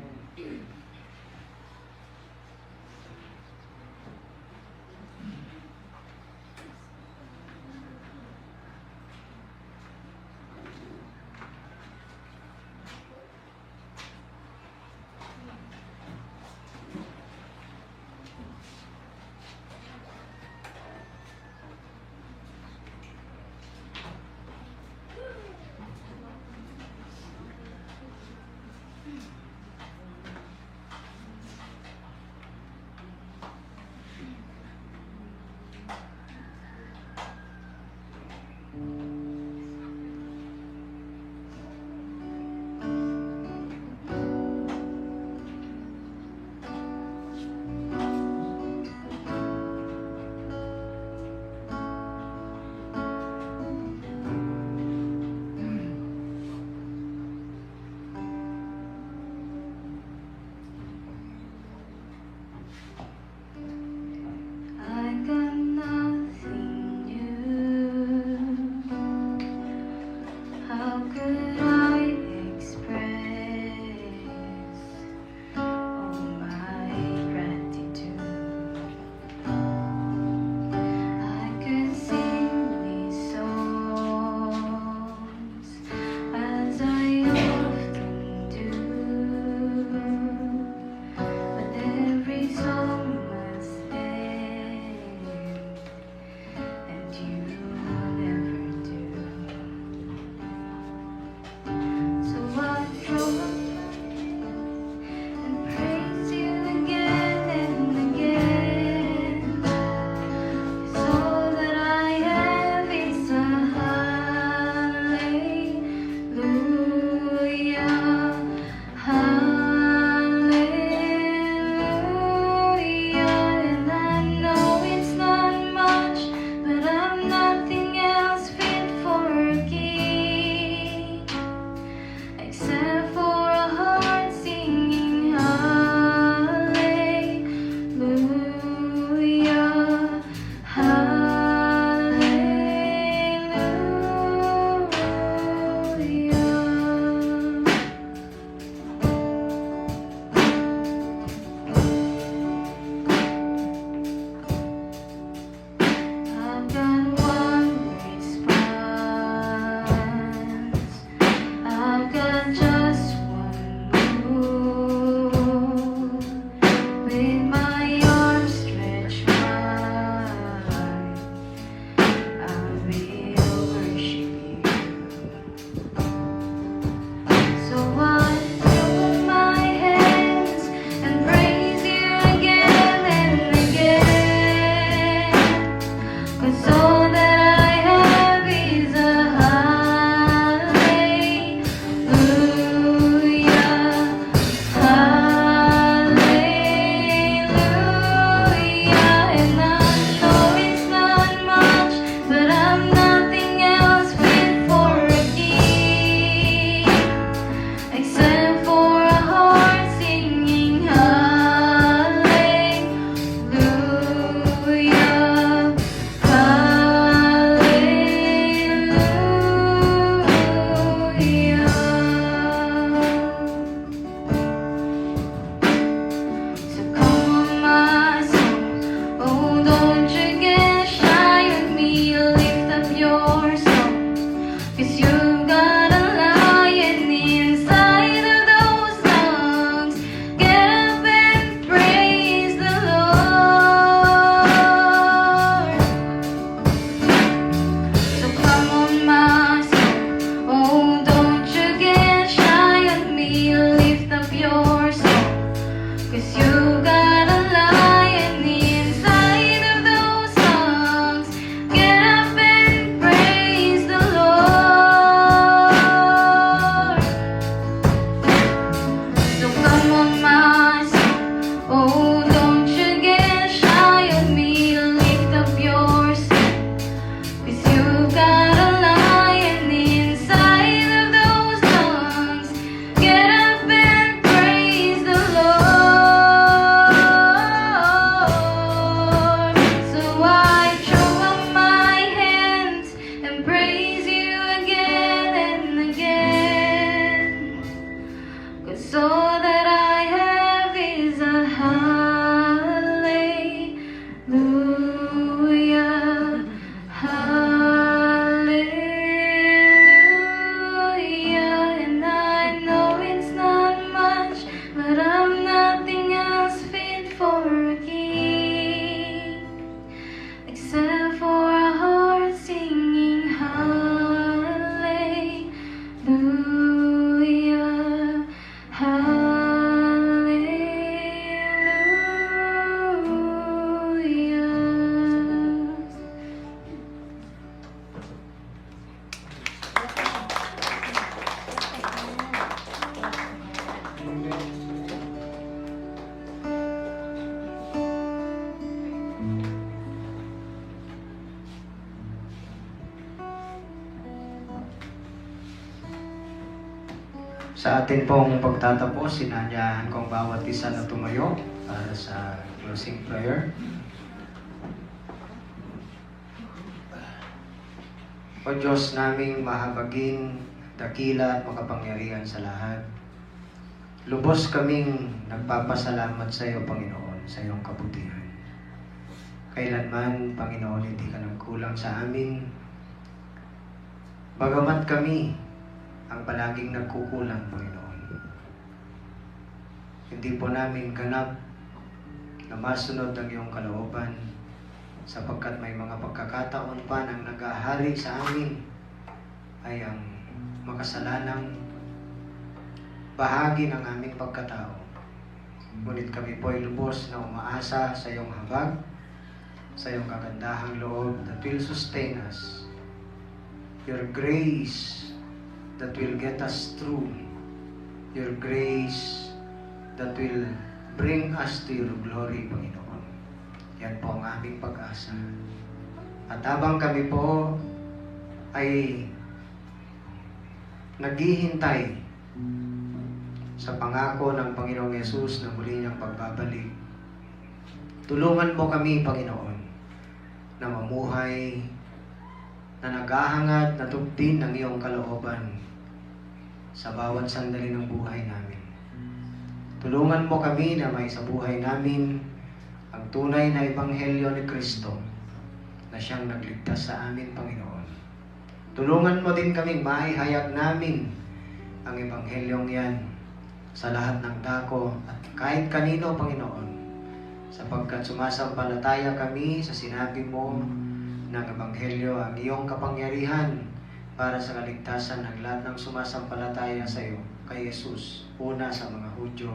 'Cause all that I have is a hallelujah, hallelujah. And I know it's not much, but I'm nothing else fit for a king, except for a heart singing hallelujah, hallelujah. Sa atin pong pagtatapos, sinanyahan kong bawat isa na tumayo para sa closing prayer. O Diyos naming mahabagin, dakila at makapangyarihan sa lahat, lubos kaming nagpapasalamat sa iyo, Panginoon, sa iyong kabutihan. Kailanman, Panginoon, hindi ka nagkulang sa amin. Bagamat kami ang palaging nagkukulang, Panginoon. Hindi po namin ganap na masunod ang iyong kalooban, sapagkat may mga pagkakataon pa nang naghahari sa amin ay ang makasalanang bahagi ng aming pagkatao. Ngunit kami po ay lubos na umaasa sa iyong habag, sa iyong kagandahang loob that will sustain us. Your grace that will get us through, your grace that will bring us to your glory, Panginoon. Yan po ang aming pag-asa. At habang kami po ay naghihintay sa pangako ng Panginoong Yesus na muli niyang pagbabalik, tulungan mo kami, Panginoon, na mamuhay na naghahangad na tugtin ng iyong kalooban sa bawat sandali ng buhay namin. Tulungan mo kami na may sa buhay namin ang tunay na ebanghelyo ni Kristo na siyang nagligtas sa amin, Panginoon. Tulungan mo din kaming maihayag namin ang ebanghelyong yan sa lahat ng dako at kahit kanino, Panginoon, sapagkat sumasampalataya kami sa sinabi mo ng ebanghelyo ang iyong kapangyarihan para sa kaligtasan ng lahat ng sumasampalataya sa iyo, kay Jesus, una sa mga Hudyo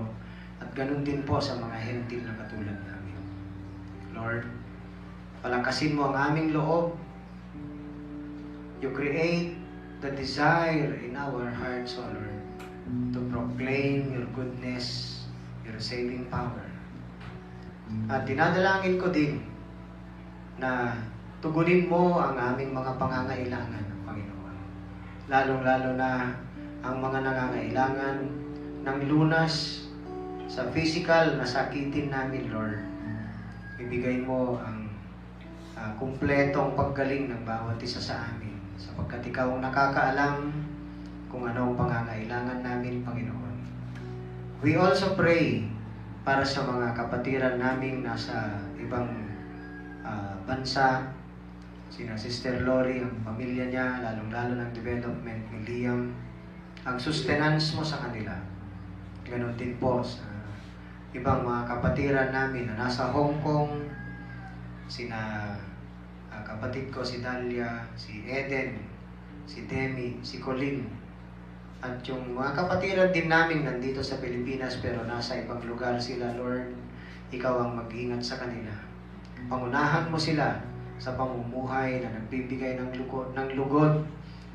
at ganun din po sa mga hentil na katulad namin. Lord, palakasin mo ang aming loob. You create the desire in our hearts, O Lord, to proclaim your goodness, your saving power. At dinadalangin ko din na tugunin mo ang aming mga pangangailangan, Panginoon. Lalong-lalo na ang mga nangangailangan ng lunas sa physical na sakitin namin, Lord. Ibigay mo ang kumpletong paggaling ng bawat isa sa amin, sapagkat ikaw ang nakakaalam kung ano ang pangangailangan namin, Panginoon. We also pray para sa mga kapatiran naming nasa ibang bansa, sina Sister Lori, ang pamilya niya, lalong-lalo ng development ni Liam, ang sustenance mo sa kanila. Ganon din po sa ibang mga kapatiran namin na nasa Hong Kong, sina kapatid ko si Dalia, si Eden, si Demi, si Colin, at yung mga kapatiran din namin nandito sa Pilipinas pero nasa ibang lugar sila, Lord, ikaw ang mag-ingat sa kanila. Pangunahan mo sila sa pamumuhay na nagbibigay ng lugod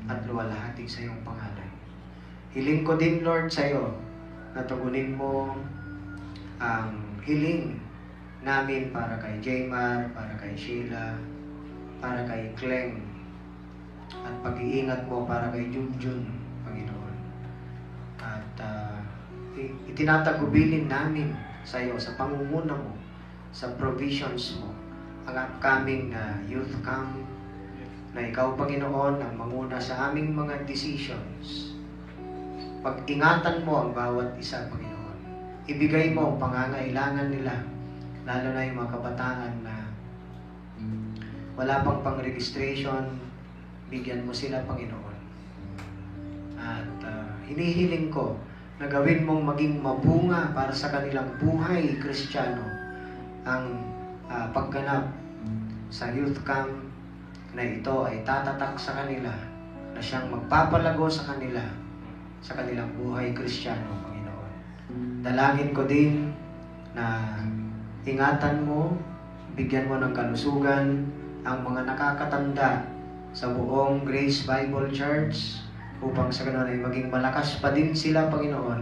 at luwalhati sa iyong pangalan. Hiling ko din, Lord, sa iyo na tugunin mo ang hiling namin para kay Jaymar, para kay Sheila, para kay Cleng, at pag-iingat mo para kay Junjun, Panginoon. At itinatagubilin namin sa iyo, sa pangunguna mo, sa provisions mo, ang upcoming na youth camp, na ikaw, Panginoon, ang manguna sa aming mga decisions. pag-ingatan mo ang bawat isa, Panginoon. Ibigay mo ang pangangailangan nila, lalo na yung mga kabataan na wala pang pang-registration, bigyan mo sila, Panginoon. At hinihiling ko na gawin mong maging mabunga para sa kanilang buhay Kristiyano ang pagganap sa youth camp na ito ay tatatak sa kanila, na siyang magpapalago sa kanila sa kanilang buhay Kristiyano, Panginoon. Dalangin ko din na ingatan mo, bigyan mo ng kalusugan ang mga nakakatanda sa buong Grace Bible Church upang sa ganoon ay maging malakas pa din sila, Panginoon,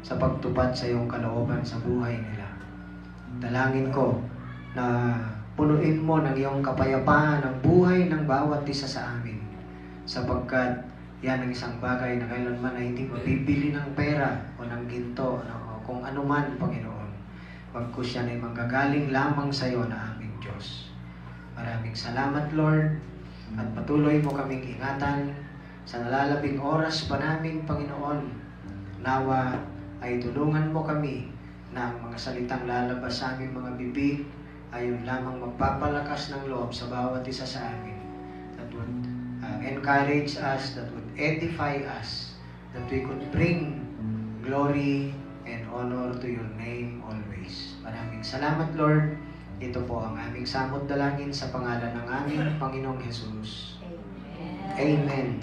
sa pagtupad sa iyong kalooban sa buhay nila. Dalangin ko na punuin mo ng iyong kapayapaan ang buhay ng bawat isa sa amin, sapagkat yan ang isang bagay na kailanman ay hindi mabibili ng pera o ng ginto o kung anuman, Panginoon. Pagkus yan ay manggagaling lamang sa iyo na aming Diyos. Maraming salamat, Lord, at patuloy mo kaming ingatan sa nalalabing oras pa namin, Panginoon. Nawa ay tulungan mo kami na ang mga salitang lalabas sa aming mga bibig ay yun lamang magpapalakas ng loob sa bawat isa sa amin, that would encourage us, that would edify us, that we could bring glory and honor to your name always. Maraming salamat, Lord. Ito po ang aming samot dalangin sa pangalan ng aming Panginoong Jesus. Amen.